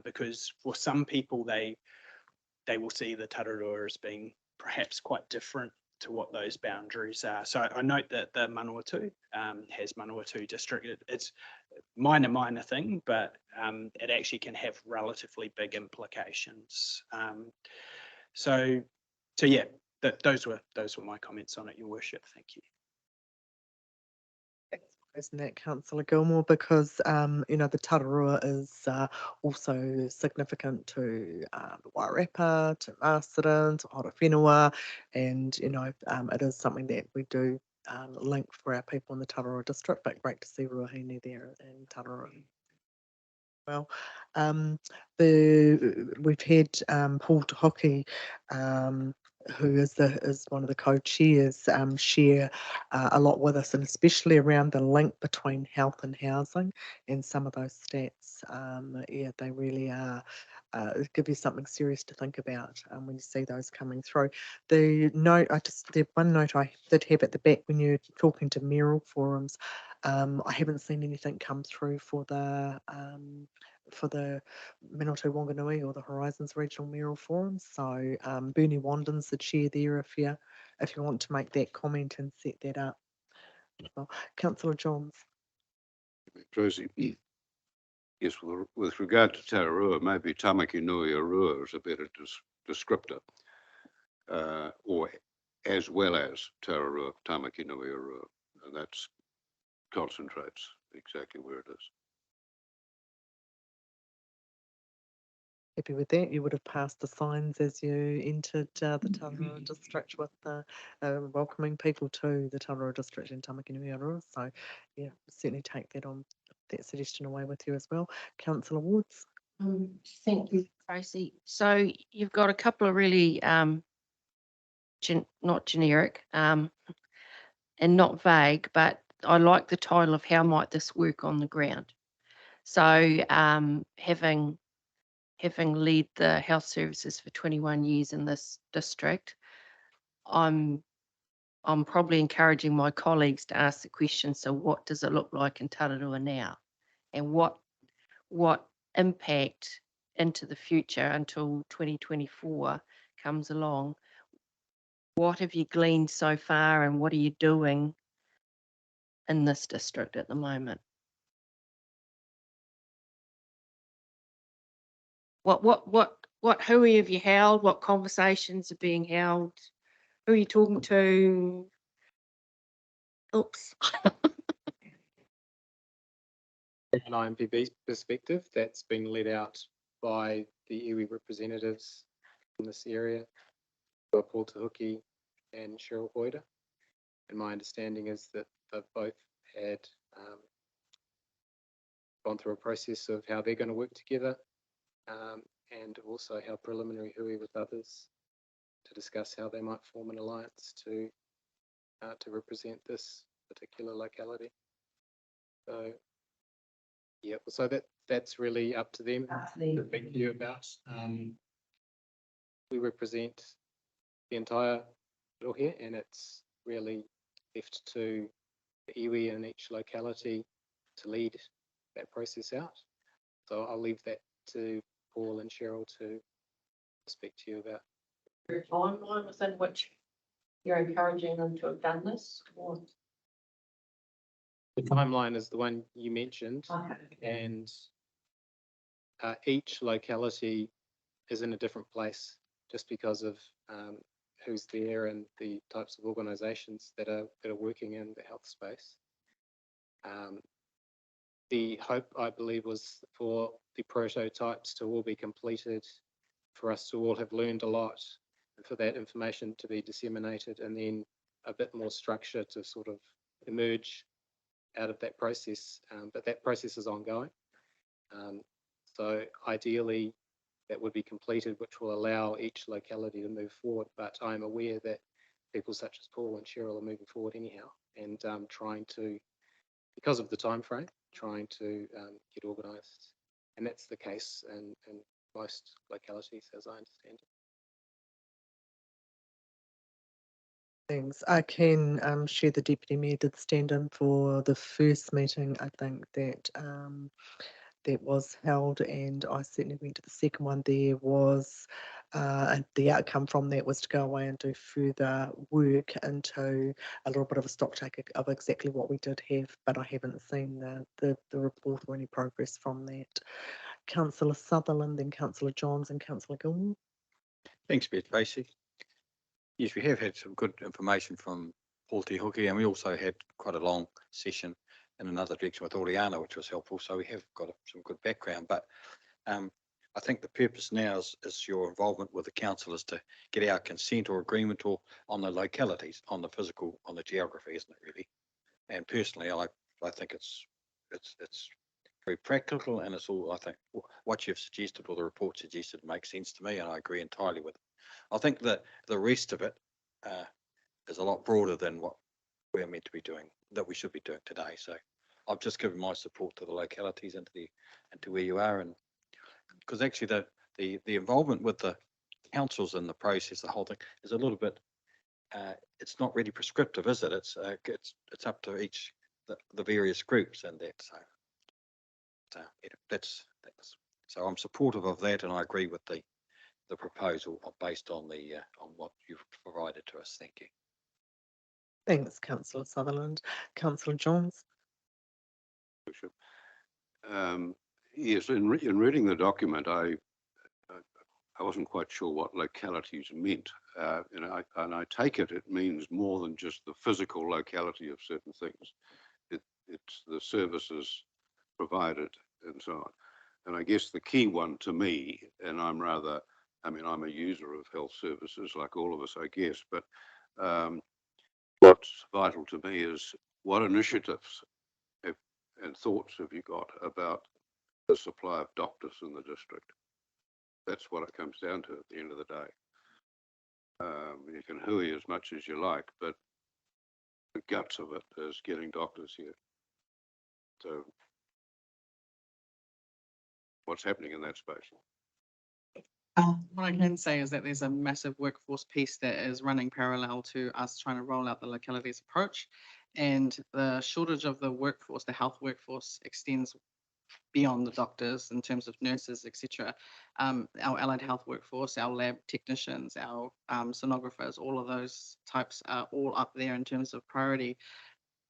because for some people they will see the Tararua as being perhaps quite different to what those boundaries are. So I note that the Manawatu has Manawatu District. It's minor thing, but it actually can have relatively big implications. So yeah, those were my comments on it, Your Worship. Thank you. Isn't that Councillor Gilmore? Because the Tararua is also significant to the Wairarapa, to Marsden, to Horowhenua, and it is something that we do link for our people in the Tararua district. But great to see Ruahine there in Tararua. Well, we've had Paul Tohoki, who is one of the co-chairs, share a lot with us, and especially around the link between health and housing, and some of those stats. Yeah, they really are. Give you something serious to think about when you see those coming through. The one note I did have at the back when you're talking to mayoral forums, I haven't seen anything come through for the Manawatu Wanganui or the Horizons Regional Mayoral Forum. So Bernie Wandon's the chair there if you want to make that comment and set that up. Well, Councillor Johns. Tracy, yes, with regard to Tararua, maybe Tamaki Nui Arua is a better descriptor, or as well as Tararua, Tamaki Nui Arua, and that's concentrates exactly where it is. Happy with that? You would have passed the signs as you entered the Tararua district with the welcoming people to the Tararua district in Tamaki Arua. So yeah, certainly take that suggestion away with you as well. Councillor Woods. Thank you, Tracy. So you've got a couple of really not generic and not vague, but I like the title of how might this work on the ground. So having led the health services for 21 years in this district, I'm probably encouraging my colleagues to ask the question, so what does it look like in Tararua now? And what impact into the future until 2024 comes along? What have you gleaned so far and what are you doing in this district at the moment? Who have you held? What conversations are being held? Who are you talking to? Oops. From an IMPB perspective, that's been led out by the iwi representatives in this area, Paul Tahuki and Cheryl Hoyder. And my understanding is that they've both had gone through a process of how they're going to work together, and also how preliminary hui with others to discuss how they might form an alliance to represent this particular locality. So yeah, so that's really up to them to speak to you about. We represent the entire rohe, and it's really left to the iwi in each locality to lead that process out. So I'll leave that to Paul and Cheryl to speak to you about. Your timeline within which you're encouraging them to have done this? Or The timeline is the one you mentioned, and each locality is in a different place just because of who's there and the types of organisations that are working in the health space. The hope, I believe, was for the prototypes to all be completed, for us to all have learned a lot, and for that information to be disseminated, and then a bit more structure to sort of emerge out of that process. But that process is ongoing. So ideally, that would be completed, which will allow each locality to move forward. But I'm aware that people such as Paul and Cheryl are moving forward anyhow, and trying to, because of the time frame, trying to get organised. And that's the case in most localities, as I understand it. Thanks. I can share the Deputy Mayor did stand in for the first meeting, I think, that that was held, and I certainly went to the second one. There was and the outcome from that was to go away and do further work into a little bit of a stock take of exactly what we did have, but I haven't seen the report or any progress from that. Councillor Sutherland, then Councillor Johns and Councillor Gilmore. Thanks, Mayor Tracy. Yes, we have had some good information from Paul Te Huki, and we also had quite a long session in another direction with Oriana, which was helpful. So we have got some good background. But I think the purpose now is your involvement with the council is to get our consent or agreement or on the localities, on the physical, on the geography, isn't it really? And personally, I think it's very practical, and it's all, I think what you've suggested or the report suggested makes sense to me, and I agree entirely with it. I think that the rest of it is a lot broader than what we're meant to be doing, that we should be doing today. So I've just given my support to the localities and to where you are, and because actually the involvement with the councils in the process, the whole thing is a little bit. It's not really prescriptive, is it? It's up to each the various groups and that. So yeah, that's so I'm supportive of that, and I agree with the proposal based on on what you've provided to us. Thank you. Thanks, Councillor Sutherland. Councillor Johns. Yes, in reading the document, I wasn't quite sure what localities meant, and I take it means more than just the physical locality of certain things. It's the services provided and so on. And I guess the key one to me, and I'm a user of health services like all of us, I guess, but what's vital to me is what initiatives and thoughts have you got about the supply of doctors in the district? That's what it comes down to at the end of the day. You can hooey as much as you like, but the guts of it is getting doctors here. So what's happening in that space? What I can say is that there's a massive workforce piece that is running parallel to us trying to roll out the localities approach, and the shortage of the workforce, the health workforce, extends beyond the doctors in terms of nurses, etc. Our allied health workforce, our lab technicians, our sonographers, all of those types are all up there in terms of priority.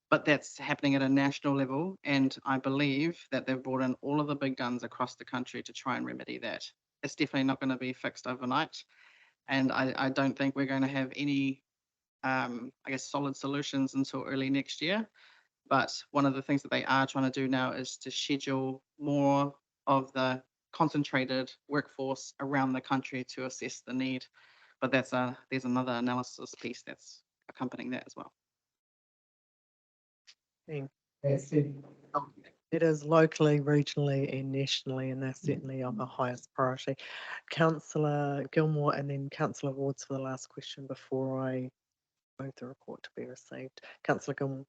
But that's happening at a national level, and I believe that they've brought in all of the big guns across the country to try and remedy that. It's definitely not going to be fixed overnight, and I don't think we're going to have any, solid solutions until early next year. But one of the things that they are trying to do now is to schedule more of the concentrated workforce around the country to assess the need. But there's another analysis piece that's accompanying that as well. It is locally, regionally and nationally, and they're certainly of the highest priority. Councillor Gilmore and then Councillor Wards for the last question before I move the report to be received. Councillor Gilmore.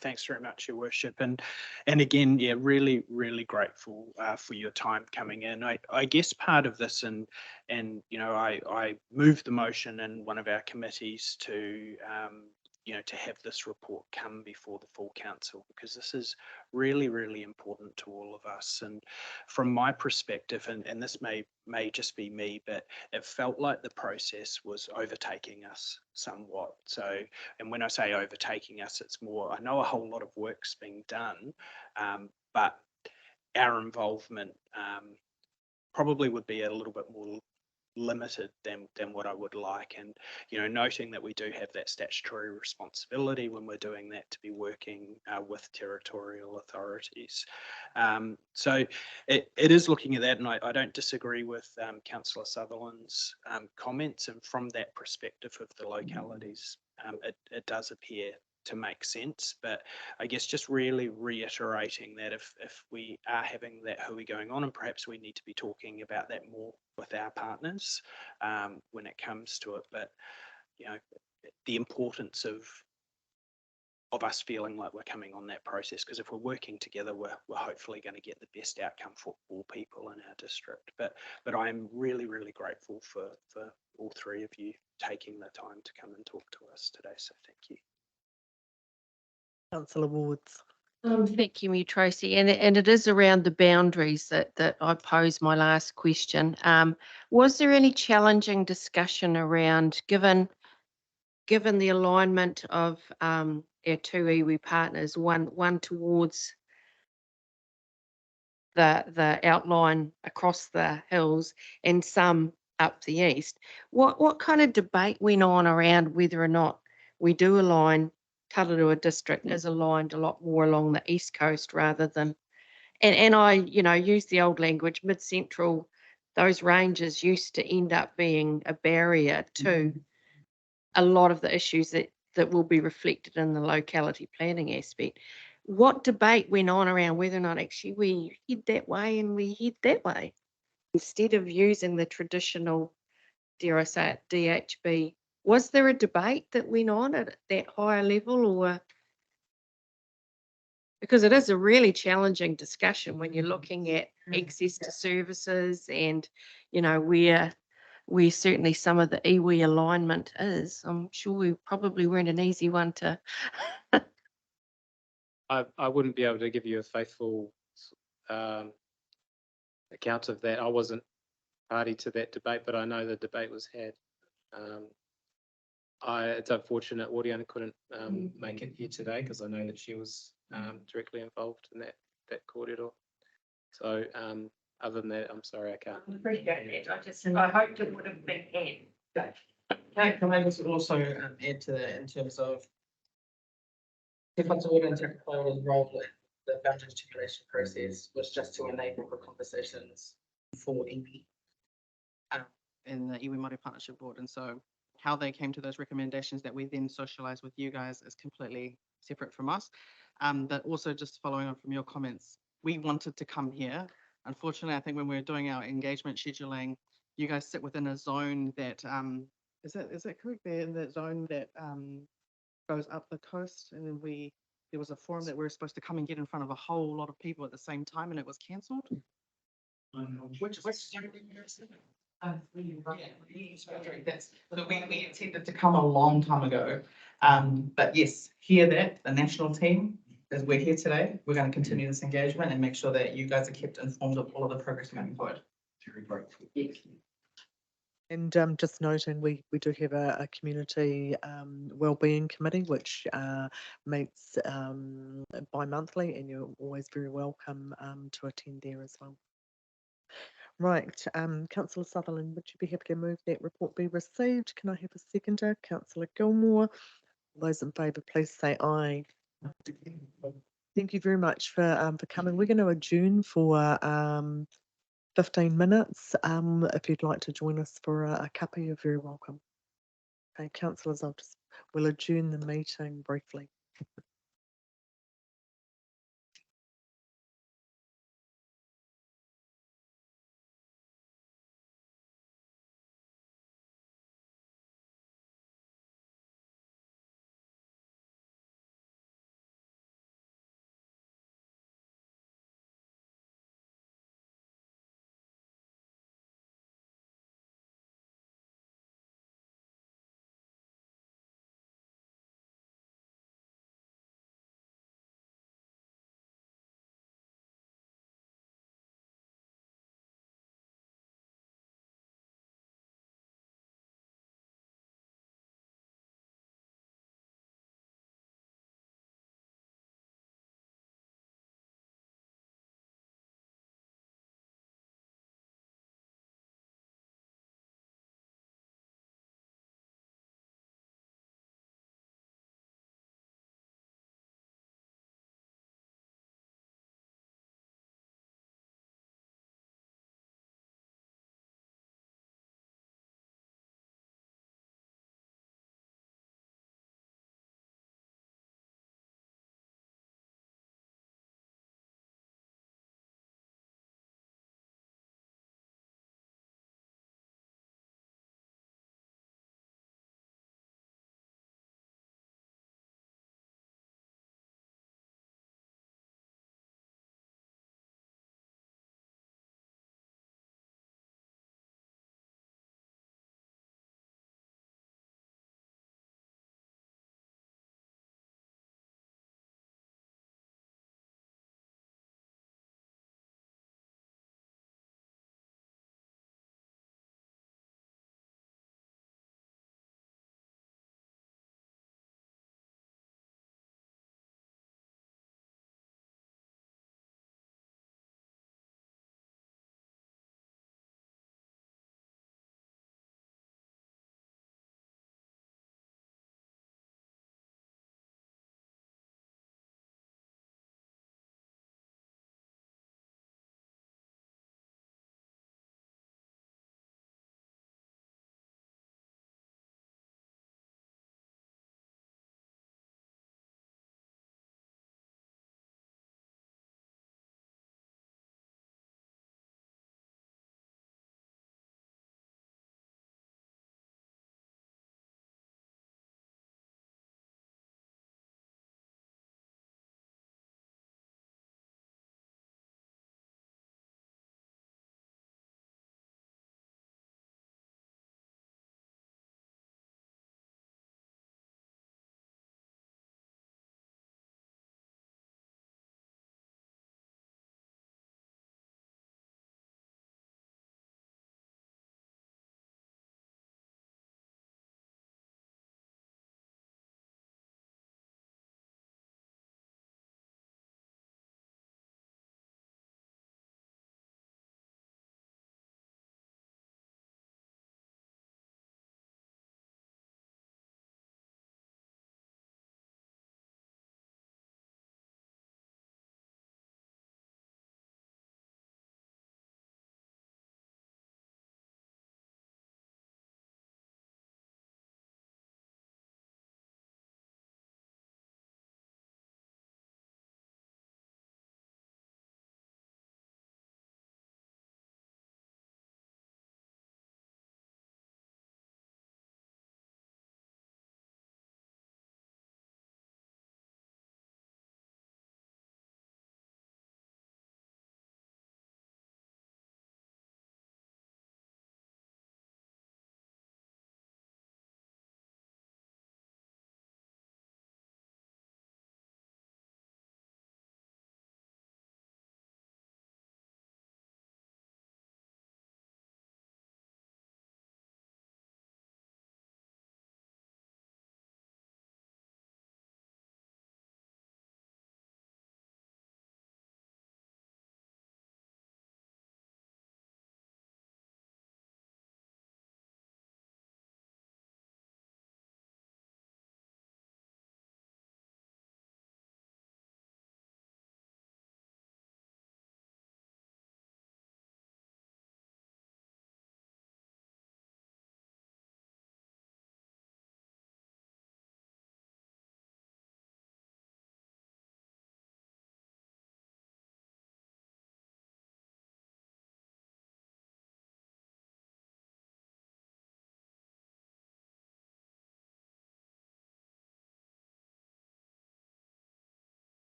Thanks very much, Your Worship. And again, yeah, really, really grateful for your time coming in. I guess part of this, and I moved the motion in one of our committees to to have this report come before the full council, because this is really, really important to all of us. And from my perspective, and this may just be me, but it felt like the process was overtaking us somewhat. So, and when I say overtaking us, it's more, I know a whole lot of work's being done, but our involvement probably would be a little bit more limited than what I would like. And noting that we do have that statutory responsibility when we're doing that, to be working with territorial authorities. So it is looking at that, and I don't disagree with Councillor Sutherland's comments, and from that perspective of the localities, it does appear to make sense. But I guess just really reiterating that if we are having that hui going on, and perhaps we need to be talking about that more with our partners when it comes to it. But the importance of us feeling like we're coming on that process, because if we're working together, we're hopefully going to get the best outcome for all people in our district. But I'm really, really grateful for all three of you taking the time to come and talk to us today. So thank you. Councillor Wards. Thank you, Tracy. And it is around the boundaries that I posed my last question. Was there any challenging discussion around, given the alignment of our two iwi partners, one towards the outline across the hills and some up the east, what kind of debate went on around whether or not we do align? Tararua District is aligned a lot more along the east coast rather than, and I use the old language, mid-central. Those ranges used to end up being a barrier to a lot of the issues that will be reflected in the locality planning aspect. What debate went on around whether or not actually we head that way and we head that way instead of using the traditional, dare I say it, DHB? Was there a debate that went on at that higher level, or because it is a really challenging discussion when you're looking at access to services and where certainly some of the iwi alignment is. I'm sure we probably weren't an easy one to. I wouldn't be able to give you a faithful account of that. I wasn't party to that debate, but I know the debate was had. It's unfortunate Oriana couldn't make it here today, because I know that she was directly involved in that corridor. So other than that, I'm sorry, I can't. I appreciate that. I hoped it would have been had. Can I just also add to that in terms of Te Whatuira and Te Whatuira's role in the boundary determination process was just to enable the conversations for iwi in the Iwi Māori Partnership Board. And so how they came to those recommendations that we then socialize with you guys is completely separate from us. But also just following on from your comments, we wanted to come here. Unfortunately, I think when we were doing our engagement scheduling, you guys sit within a zone that, is it correct? They're in that zone that goes up the coast, and then there was a forum that we were supposed to come and get in front of a whole lot of people at the same time, and it was cancelled. Which we intended to come a long time ago. But yes, hear that, the national team, as we're here today, we're going to continue this engagement and make sure that you guys are kept informed of all of the progress moving forward. Very grateful. Yes. And just noting, we do have a community wellbeing committee which meets bi-monthly, and you're always very welcome to attend there as well. Right, Councillor Sutherland, would you be happy to move that report be received? Can I have a seconder? Councillor Gilmore. All those in favour, please say aye. Thank you very much for coming. We're going to adjourn for 15 minutes. If you'd like to join us for a cuppa, you're very welcome. Okay, councillors, we'll adjourn the meeting briefly.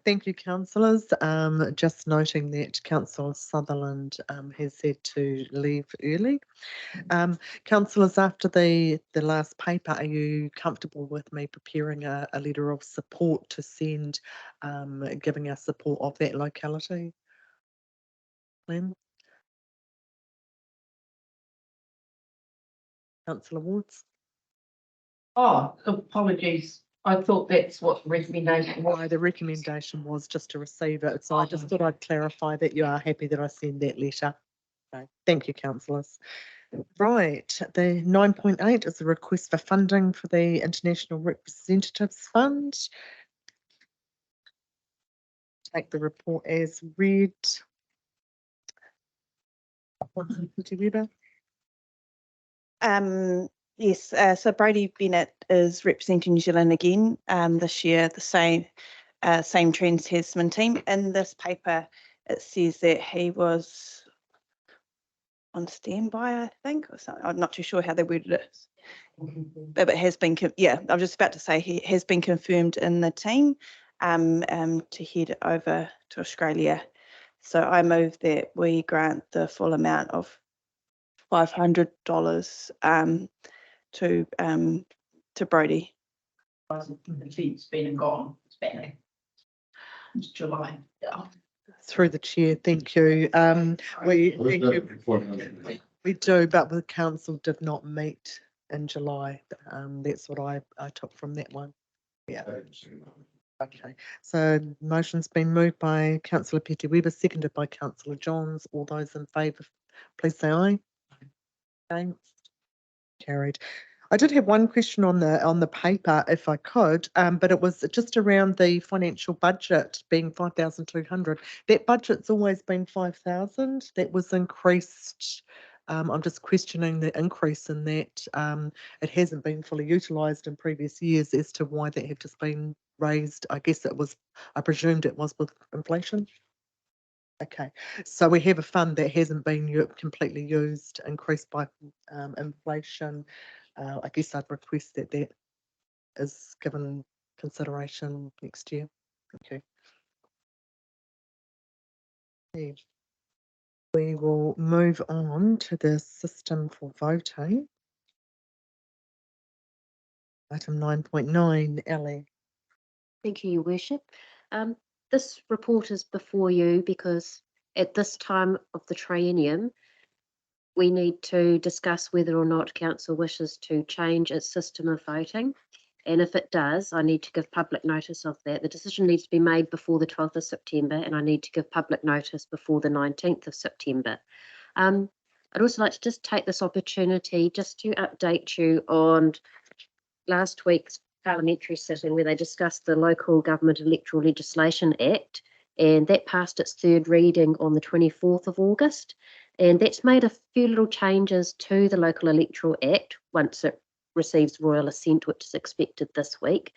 Thank you, councillors. Just noting that Councillor Sutherland has said to leave early. Councillors, after the last paper, are you comfortable with me preparing a letter of support to send, giving us support of that locality? Lynn? Councillor Wards? Oh, apologies. I thought that's what the recommendation was. No, the recommendation was just to receive it, so I just thought I'd clarify that you are happy that I send that letter. Okay, thank you, councillors. Right, the 9.8 is a request for funding for the International Representatives Fund. Take the report as read. Yes, so Brady Bennett is representing New Zealand again this year, the same Trans Tasman team. In this paper, it says that he was on standby, I think, or something. I'm not too sure how they worded it. But it has been, yeah, I was just about to say he has been confirmed in the team to head over to Australia. So I move that we grant the full amount of $500 to Brody. It's been and gone. It's back. It's July. Yeah. Through the chair, thank you. We do, but the council did not meet in July. That's what I took from that one. Yeah. Okay, so motion's been moved by councillor Petty-Weber, seconded by councillor Johns. All those in favour, please say aye. Against? Carried. I did have one question on the paper, if I could, but it was just around the financial budget being 5,200. That budget's always been 5,000. That was increased. I'm just questioning the increase in that. It hasn't been fully utilised in previous years as to why that had just been raised. I guess it was, I presumed it was with inflation. Okay, so we have a fund that hasn't been completely used, increased by inflation. I guess I'd request that that is given consideration next year. Okay. Okay. We will move on to the system for voting. Item 9.9, Ellie. Thank you, Your Worship. This report is before you because at this time of the triennium, we need to discuss whether or not council wishes to change its system of voting. And if it does, I need to give public notice of that. The decision needs to be made before the 12th of September, and I need to give public notice before the 19th of September. I'd also like to just take this opportunity just to update you on last week's parliamentary sitting where they discussed the Local Government Electoral Legislation Act, and that passed its third reading on the 24th of August. And that's made a few little changes to the Local Electoral Act once it receives royal assent, which is expected this week.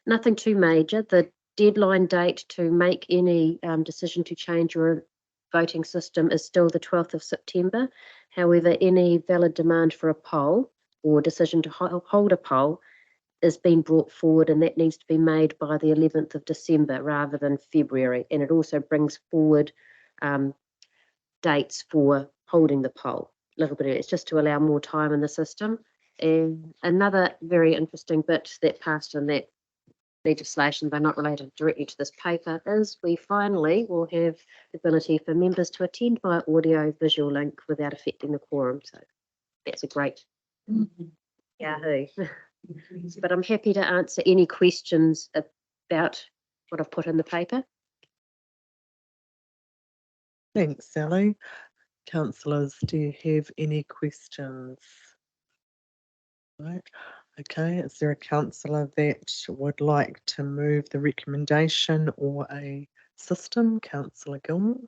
Nothing too major. The deadline date to make any decision to change your voting system is still the 12th of September. However, any valid demand for a poll or decision to hold a poll is being brought forward, and that needs to be made by the 11th of December rather than February. And it also brings forward dates for holding the poll. A little bit of it's just to allow more time in the system. And another very interesting bit that passed in that legislation, but not related directly to this paper, is we finally will have the ability for members to attend by audio visual link without affecting the quorum. So that's a great yahoo. But I'm happy to answer any questions about what I've put in the paper. Thanks, Sally. Councillors, do you have any questions? Right. Okay, is there a councillor that would like to move the recommendation or a system? Councillor Gilmore.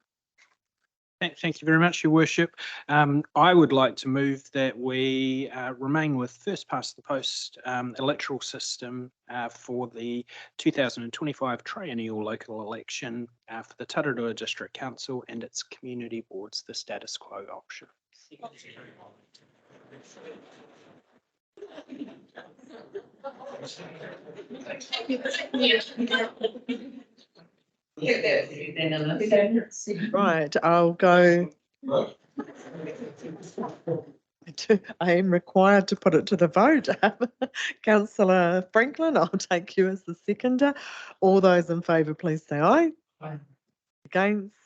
Thank you very much, Your Worship. I would like to move that we remain with first past the post electoral system for the 2025 triennial local election for the Tararua District Council and its community boards, the status quo option. Right, I'll go. I am required to put it to the vote. Councillor Franklin, I'll take you as the seconder. All those in favour, please say aye. Aye. Against?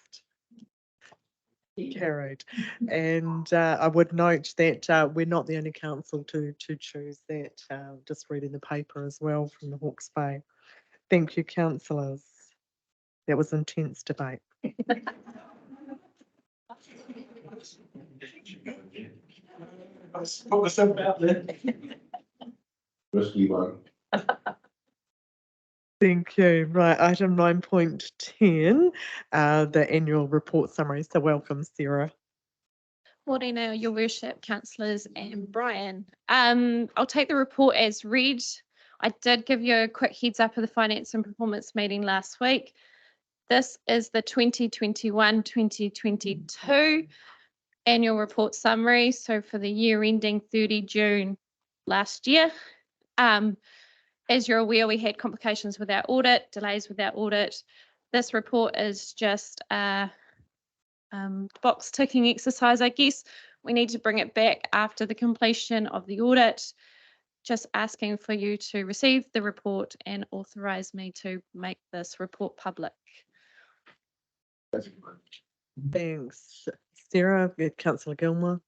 Carried. And I would note that we're not the only council to choose that. Just reading the paper as well from the Hawke's Bay. Thank you, councillors. That was intense debate. Put myself out there. Risky one. Thank you. Right, item 9.10, the annual report summary. So welcome, Sarah. Morena, Your Worship, councillors and Brian. I'll take the report as read. I did give you a quick heads up of the finance and performance meeting last week. This is the 2021-2022 annual report summary. So for the year ending 30 June last year. As you're aware, we had complications with our audit, delays with our audit. This report is just a box ticking exercise, I guess. We need to bring it back after the completion of the audit. Just asking for you to receive the report and authorise me to make this report public. Thanks, Sarah. Councillor Gilmore.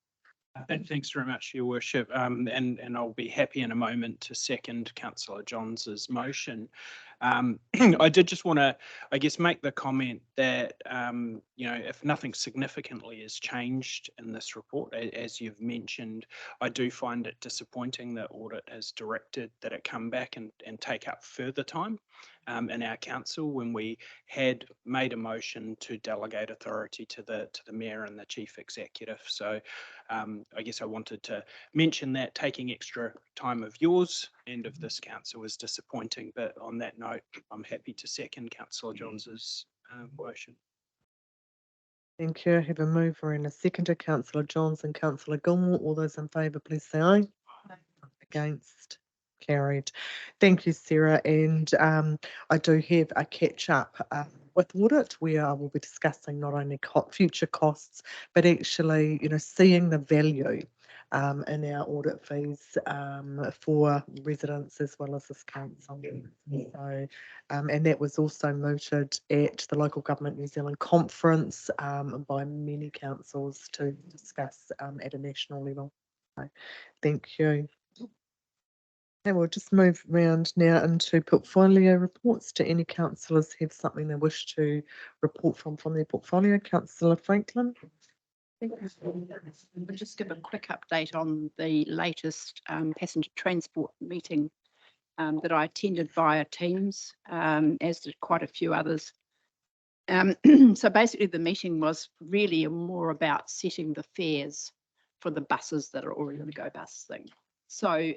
Thanks very much, Your Worship, and I'll be happy in a moment to second Councillor Johns's motion. I did just want to, I guess, make the comment that, if nothing significantly has changed in this report, as you've mentioned, I do find it disappointing that audit has directed that it come back and take up further time in our council when we had made a motion to delegate authority to the Mayor and the Chief Executive. So I guess I wanted to mention that taking extra time of yours and of this council is disappointing, but on that note, I'm happy to second Councillor Johns's motion. Thank you. I have a mover and a seconder, Councillor Johns and Councillor Gilmore. All those in favour, please say aye. Aye. Against? Carried. Thank you, Sarah. And I do have a catch up with audit where I will be discussing not only future costs, but actually, seeing the value in our audit fees for residents as well as this council. So, and that was also mooted at the Local Government New Zealand conference by many councils to discuss at a national level. So, thank you. Okay, we'll just move around now into portfolio reports. Do any councillors have something they wish to report from their portfolio? Councillor Franklin. We'll just give a quick update on the latest passenger transport meeting that I attended via Teams, as did quite a few others. So basically the meeting was really more about setting the fares for the buses that are already going to go busing. So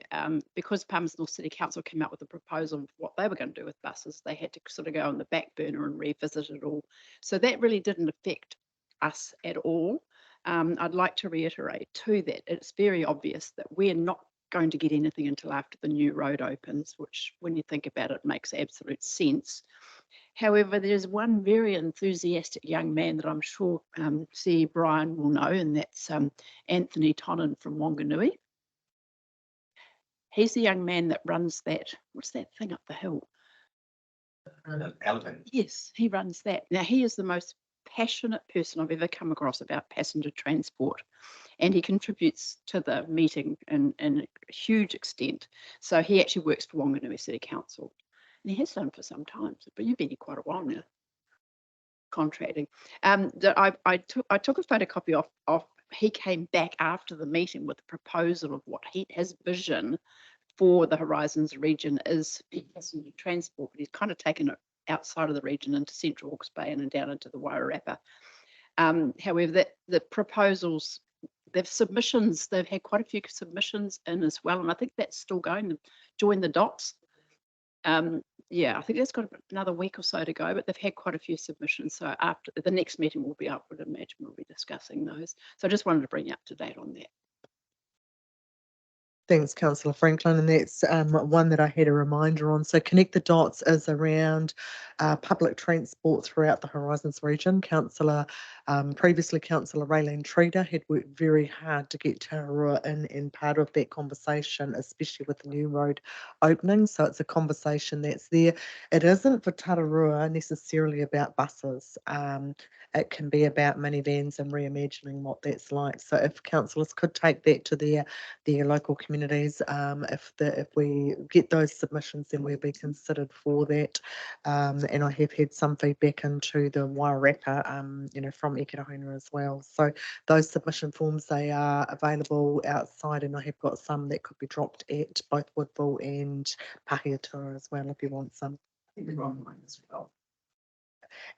because Palmerston North City Council came out with a proposal of what they were going to do with buses, they had to sort of go on the back burner and revisit it all. So that really didn't affect us at all. I'd like to reiterate too that it's very obvious that we're not going to get anything until after the new road opens, which when you think about it makes absolute sense. However, there's one very enthusiastic young man that I'm sure C. Brian will know, and that's Anthony Tonnen from Wanganui. He's the young man that runs that, what's that thing up the hill? Elephant. Yes, he runs that. Now, he is the most passionate person I've ever come across about passenger transport, and he contributes to the meeting in a huge extent. So he actually works for Wanganui City Council, and he has done for some time, but you've been here quite a while now, contracting. I took a photocopy of he came back after the meeting with a proposal of what his vision for the Horizons region is passenger transport. He's kind of taken it outside of the region into Central Hawke's Bay and down into the Wairarapa. However, the proposals, they've had quite a few submissions in as well, and I think that's still going to join the dots. Yeah, I think that's got another week or so to go, but they've had quite a few submissions. So after the next meeting will be up, I would imagine we'll be discussing those. So I just wanted to bring you up to date on that. Thanks, Councillor Franklin, and that's one that I had a reminder on. So Connect the Dots is around public transport throughout the Horizons region. Previously Councillor Raylene Treader had worked very hard to get Tararua in part of that conversation, especially with the new road opening. So it's a conversation that's there. It isn't for Tararua necessarily about buses. It can be about minivans and reimagining what that's like. So if councillors could take that to their local communities, if we get those submissions, then we'll be considered for that. And I have had some feedback into the Wairarapa, from Ekirahona as well. So those submission forms, they are available outside, and I have got some that could be dropped at both Woodville and Pahiatua as well if you want some. They're online as well.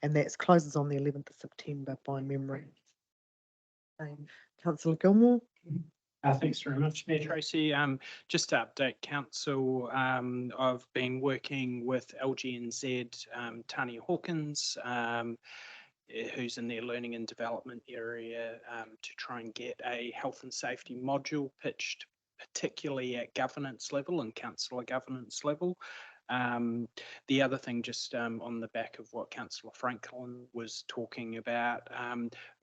And that closes on the 11th of September by memory. Councillor Gilmore. Thanks very much, Mayor Tracy. Just to update council, I've been working with LGNZ, Tania Hawkins, who's in their learning and development area, to try and get a health and safety module pitched, particularly at governance level and councillor governance level. The other thing, just on the back of what Councillor Franklin was talking about,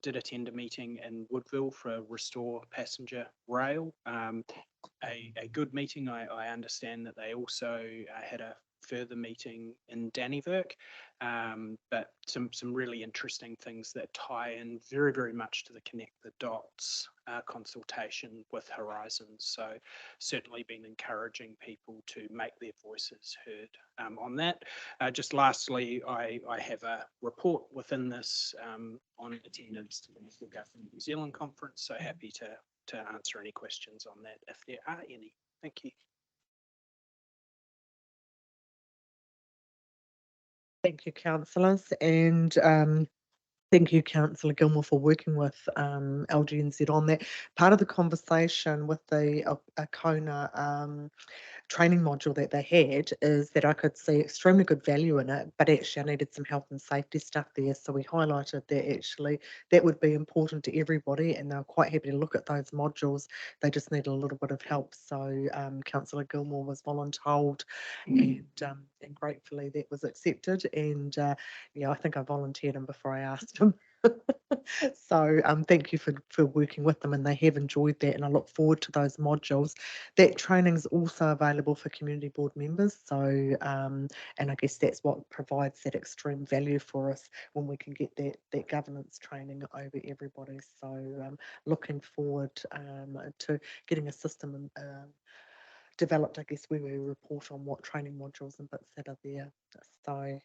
did attend a meeting in Woodville for Restore Passenger Rail. A good meeting. I understand that they also had a further meeting in Dannyvirk, but some really interesting things that tie in very, very much to the Connect the Dots consultation with Horizons. So certainly been encouraging people to make their voices heard on that. Just lastly, I have a report within this on attendance to the National Government New Zealand conference, so happy to answer any questions on that if there are any. Thank you. Thank you, councillors, and thank you, Councillor Gilmore, for working with LGNZ on that. Part of the conversation with the Akona training module that they had is that I could see extremely good value in it, but actually I needed some health and safety stuff there. So we highlighted that actually that would be important to everybody, and they're quite happy to look at those modules. They just need a little bit of help. So Councillor Gilmore was voluntold, and gratefully that was accepted. And I think I volunteered him before I asked him. So thank you for working with them, and they have enjoyed that, and I look forward to those modules. That training is also available for community board members, so and I guess that's what provides that extreme value for us when we can get that governance training over everybody. So looking forward to getting a system developed, I guess, where we report on what training modules and bits that are there. So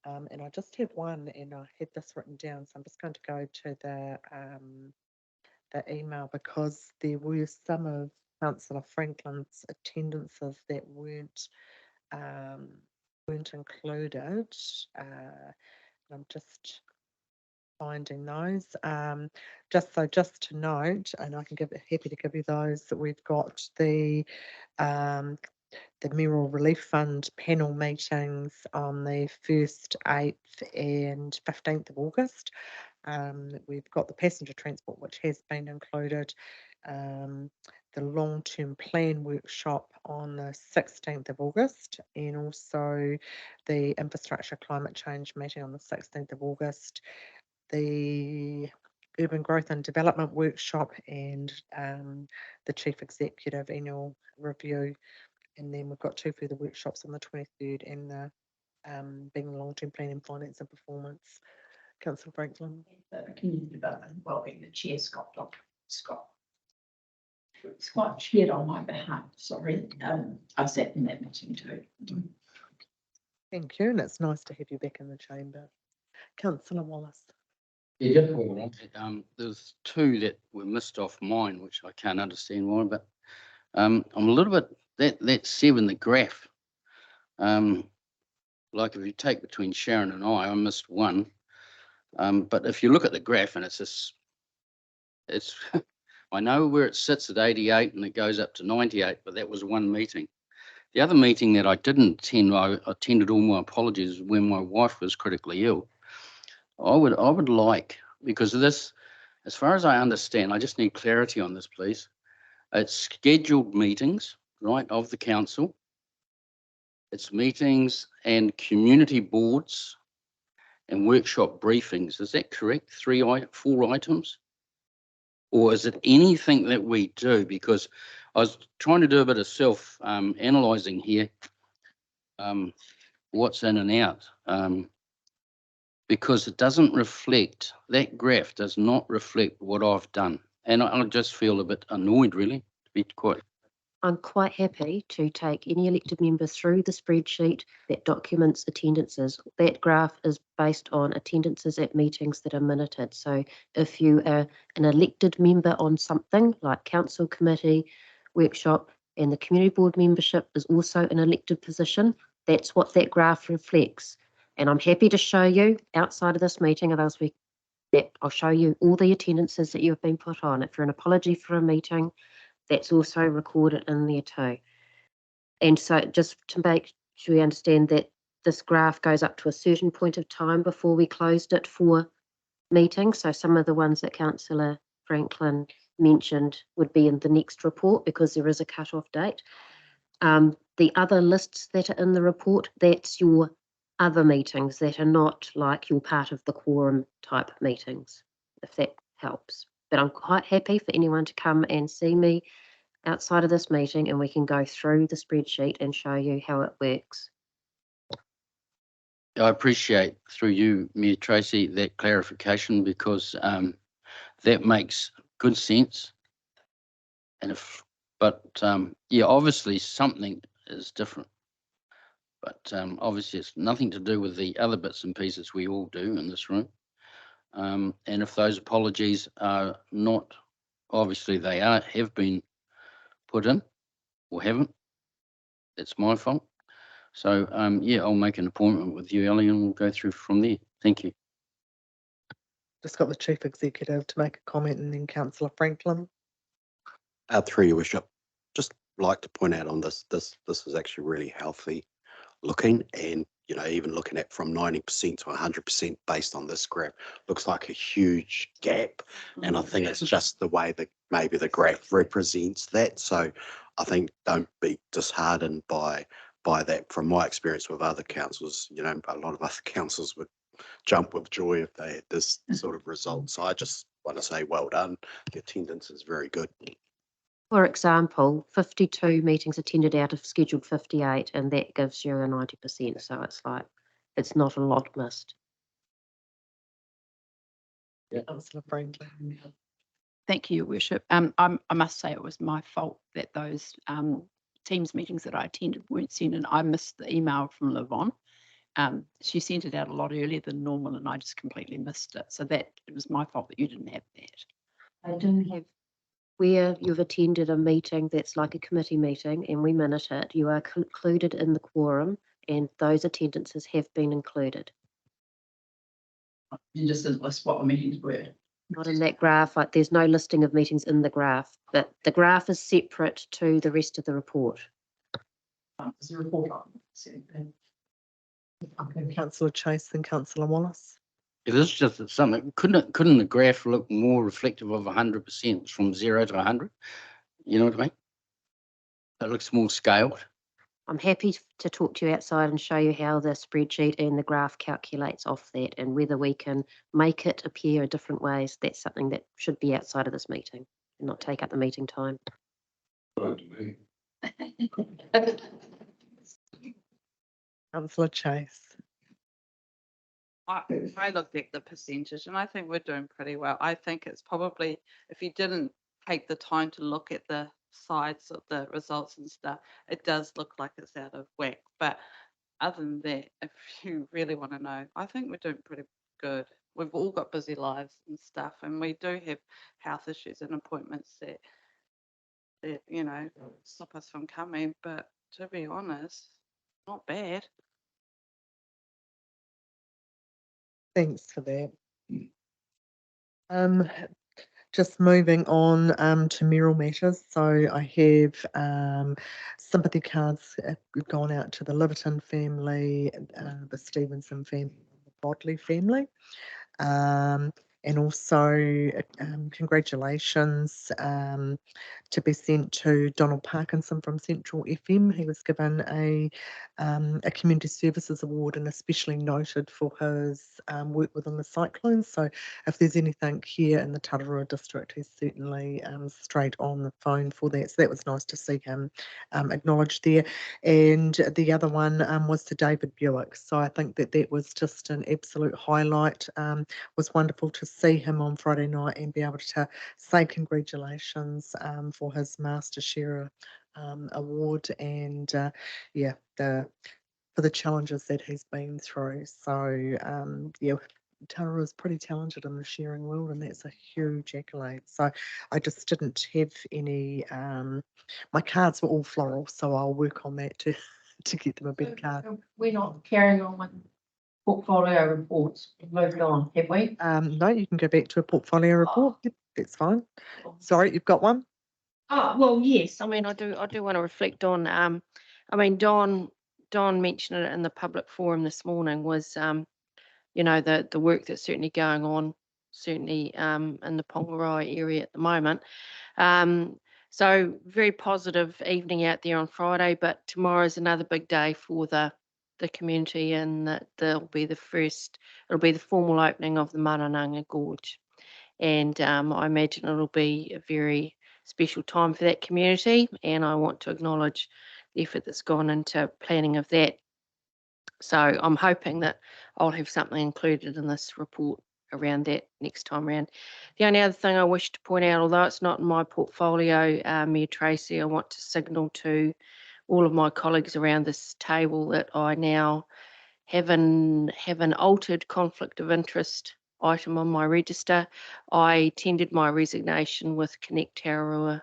and I just have one, and I had this written down, so I'm just going to go to the email, because there were some of Councillor Franklin's attendances that weren't included. I'm just finding those. Just to note, and I can happy to give you those, that we've got the Mayoral Relief Fund panel meetings on the 1st, 8th and 15th of August. We've got the passenger transport, which has been included, the long-term plan workshop on the 16th of August, and also the infrastructure climate change meeting on the 16th of August, the urban growth and development workshop, and the chief executive annual review. And then we've got two further workshops on the 23rd, and the being long-term planning, finance and performance. Councillor Franklin. Community development and wellbeing, the chair, Scott. It's quite chaired on my behalf, sorry. I've sat in that meeting too. Thank you, and it's nice to have you back in the chamber. Councillor Wallace. Yeah, just hold on. There's two that were missed off mine, which I can't understand why, but I'm a little bit, that 7, the graph, like if you take between Sharon and I missed one. But if you look at the graph, and it's I know where it sits at 88 and it goes up to 98, but that was one meeting. The other meeting that I didn't attend, I attended, all my apologies, when my wife was critically ill. I would like, because of this, as far as I understand, I just need clarity on this, please. It's scheduled meetings, right, of the council. It's meetings and community boards and workshop briefings. Is that correct? 4 items? Or is it anything that we do? Because I was trying to do a bit of self analysing here. What's in and out? Because it doesn't reflect, that graph does not reflect what I've done. And I just feel a bit annoyed, really, to be quite. I'm quite happy to take any elected member through the spreadsheet that documents attendances. That graph is based on attendances at meetings that are minuted. So if you are an elected member on something like council committee, workshop, and the community board membership is also an elected position, that's what that graph reflects. And I'm happy to show you outside of this meeting, otherwise I'll show you all the attendances that you've been put on. If you're an apology for a meeting, that's also recorded in there too. And so just to make sure we understand that this graph goes up to a certain point of time before we closed it for meetings. So some of the ones that Councillor Franklin mentioned would be in the next report because there is a cut-off date. The other lists that are in the report, that's your other meetings that are not like you're part of the quorum type meetings, if that helps. But I'm quite happy for anyone to come and see me outside of this meeting and we can go through the spreadsheet and show you how it works. I appreciate through you, Mayor Tracy, that clarification because that makes good sense. And yeah, obviously something is different. But obviously it's nothing to do with the other bits and pieces we all do in this room. And if those apologies are not, obviously they have been put in or haven't, it's my fault. So yeah, I'll make an appointment with you, Ellie, and we'll go through from there. Thank you. Just got the Chief Executive to make a comment and then Councillor Franklin. Through your worship, just like to point out on this is actually really healthy looking, and you know, even looking at from 90% to 100% based on this graph looks like a huge gap, and I think it's just the way that maybe the graph represents that. So I think don't be disheartened by that. From my experience with other councils, you know, a lot of other councils would jump with joy if they had this sort of result. So I just want to say well done. The attendance is very good. For example, 52 meetings attended out of scheduled 58, and that gives you a 90%. So it's like, it's not a lot missed. Councillor Franklin. Thank you, Your Worship. I must say it was my fault that those Teams meetings that I attended weren't sent, and I missed the email from Livon. She sent it out a lot earlier than normal, and I just completely missed it. So that it was my fault that you didn't have that. I do have where you've attended a meeting that's like a committee meeting and we minute it, you are included in the quorum and those attendances have been included. You just didn't list what the meetings were. Not in that graph, like there's no listing of meetings in the graph, but the graph is separate to the rest of the report. There's a report on Okay, Councillor Chase and Councillor Wallace. It is just something. Couldn't the graph look more reflective of 100% from 0 to 100? You know what I mean? It looks more scaled. I'm happy to talk to you outside and show you how the spreadsheet and the graph calculates off that and whether we can make it appear in different ways. That's something that should be outside of this meeting and not take up the meeting time. Councillor Chase. I looked at the percentage and I think we're doing pretty well. I think it's probably, if you didn't take the time to look at the sides of the results and stuff, it does look like it's out of whack. But other than that, if you really want to know, I think we're doing pretty good. We've all got busy lives and stuff, and we do have health issues and appointments that you know, stop us from coming. But to be honest, not bad. Thanks for that. Just moving on to mayoral matters. So I have sympathy cards gone out to the Liverton family, the Stevenson family, the Bodley family. And and also congratulations to be sent to Donald Parkinson from Central FM. He was given a Community Services Award and especially noted for his work within the cyclones. So if there's anything here in the Tararua district, he's certainly straight on the phone for that. So that was nice to see him acknowledged there. And the other one was to David Buick. So I think that was just an absolute highlight. Was wonderful to see him on Friday night and be able to say congratulations for his Master Sharer award, and yeah, for the challenges that he's been through. So yeah, Tara is pretty talented in the sharing world, and that's a huge accolade. So I just didn't have any. My cards were all floral, so I'll work on that to to get them a big card. We're not carrying on with portfolio reports. We've moved on, have we? No, you can go back to a portfolio report. Yep, that's fine. Sorry, you've got one. Oh, well, yes. I mean, I do want to reflect on, I mean, Don mentioned it in the public forum this morning was, you know, the work that's certainly going on, certainly in the Pongarai area at the moment. So very positive evening out there on Friday, but tomorrow's another big day for the community, and that it'll be the formal opening of the Marananga Gorge. And I imagine it'll be a very special time for that community, and I want to acknowledge the effort that's gone into planning of that. So I'm hoping that I'll have something included in this report around that next time around. The only other thing I wish to point out, although it's not in my portfolio, Mayor Tracy, I want to signal to all of my colleagues around this table that I now have an altered conflict of interest item on my register. I tendered my resignation with Connect Tararua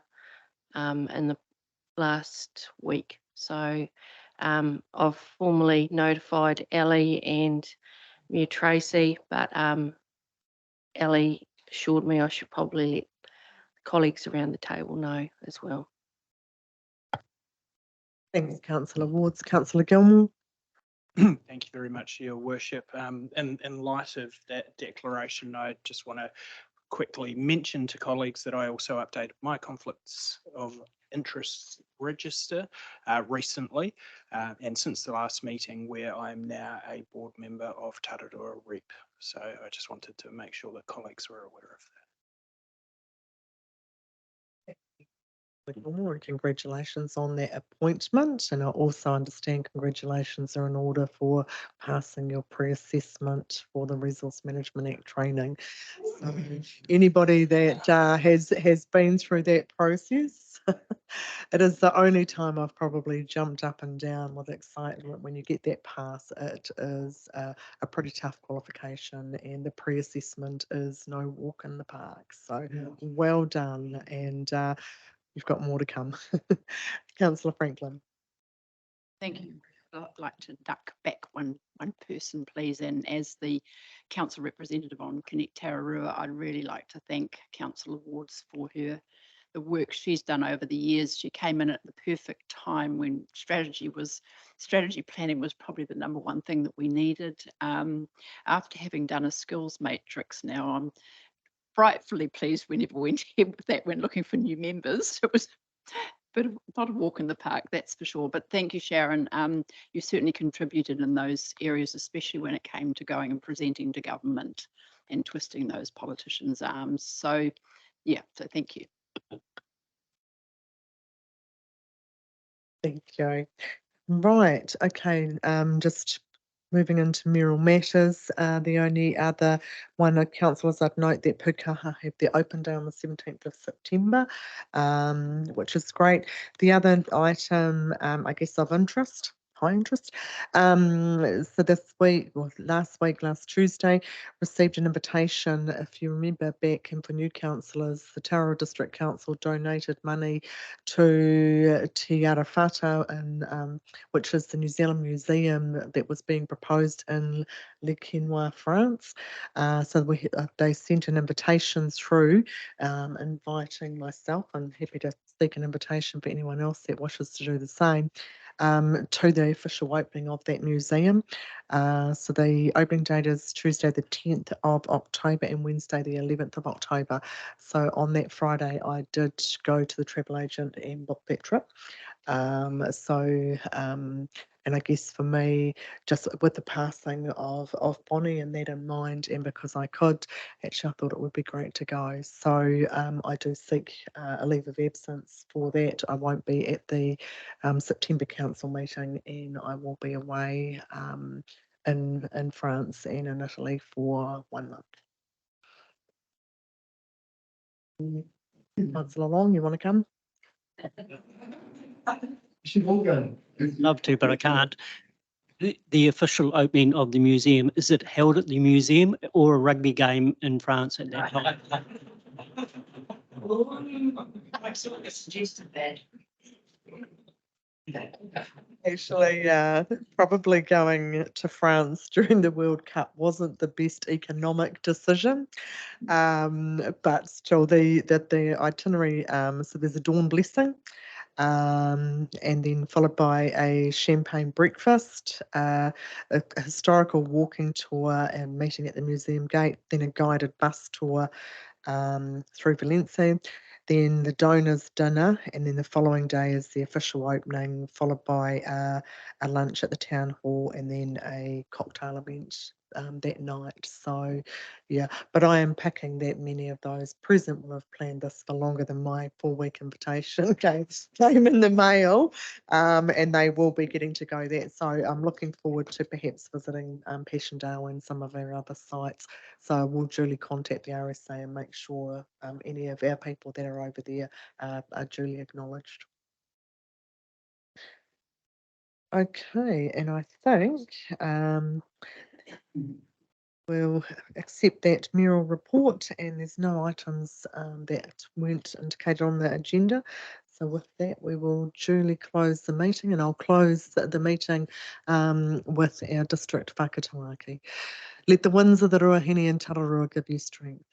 in the last week. So I've formally notified Ellie and Mayor Tracy, but Ellie assured me I should probably let colleagues around the table know as well. Thanks, Councillor Wards. Councillor Gilmore. Thank you very much, Your Worship. In light of that declaration, I just want to quickly mention to colleagues that I also updated my conflicts of interest register recently, and since the last meeting, where I'm now a board member of Tararua Rep. So I just wanted to make sure that colleagues were aware of that. Gilmore, congratulations on that appointment, and I also understand congratulations are in order for passing your pre-assessment for the Resource Management Act training. So anybody that has been through that process, it is the only time I've probably jumped up and down with excitement when you get that pass. It is a pretty tough qualification, and the pre-assessment is no walk in the park. So well done, and you've got more to come. Councillor Franklin. Thank you. I'd like to duck back one person, please. And as the council representative on Connect Tararua, I'd really like to thank Councillor Wards for the work she's done over the years. She came in at the perfect time when strategy planning was probably the number one thing that we needed. After having done a skills matrix, now I'm frightfully pleased we never went ahead with that when looking for new members. It was not a walk in the park, that's for sure. But thank you, Sharon. You certainly contributed in those areas, especially when it came to going and presenting to government and twisting those politicians' arms. So yeah, so thank you. Thank you. Right, okay, just moving into mayoral matters. The only other one of councillors, I'd note that Pukaha have their open day on the 17th of September, which is great. The other item, I guess, of interest, high interest. So this week, or last Tuesday, received an invitation. If you remember back, and for new councillors, the Tararua District Council donated money to Te Arawhata, and which is the New Zealand Museum that was being proposed in Le Quesnoy, France. So they sent an invitation through, inviting myself, and happy to seek an invitation for anyone else that wishes to do the same. to the official opening of that museum. So the opening date is Tuesday the 10th of October and Wednesday the 11th of October. So on that Friday, I did go to the travel agent and book that trip. And I guess for me, just with the passing of Bonnie and that in mind, and because I could, actually I thought it would be great to go. So I do seek a leave of absence for that. I won't be at the September council meeting, and I will be away in France and in Italy for 1 month. Councillor Long, you want to come? Love to, but I can't. The official opening of the museum, is it held at the museum or a rugby game in France at that time? I suggested that. Actually, probably going to France during the World Cup wasn't the best economic decision, but still the itinerary. So there's a dawn blessing, and then followed by a champagne breakfast, a historical walking tour and meeting at the museum gate, then a guided bus tour through Valencia, then the donors dinner, and then the following day is the official opening, followed by a lunch at the town hall and then a cocktail event that night. So yeah, but I am picking that many of those present will have planned this for longer than my 4-week invitation came in the mail, and they will be getting to go there. So I'm looking forward to perhaps visiting Passchendaele and some of our other sites. So we'll duly contact the RSA and make sure any of our people that are over there are duly acknowledged. Okay, and I think we'll accept that mural report, and there's no items that weren't indicated on the agenda. So with that, we will duly close the meeting, and I'll close the meeting with our district whakatāaki. Let the winds of the Ruahine and Tararua give you strength.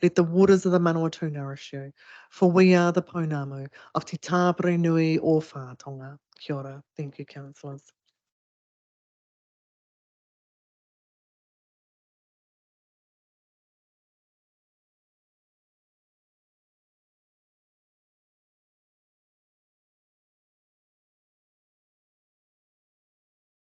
Let the waters of the Manawatu nourish you. For we are the Pounamu of Te Tāpiri Nui o Whātonga. Kia ora. Thank you, councillors.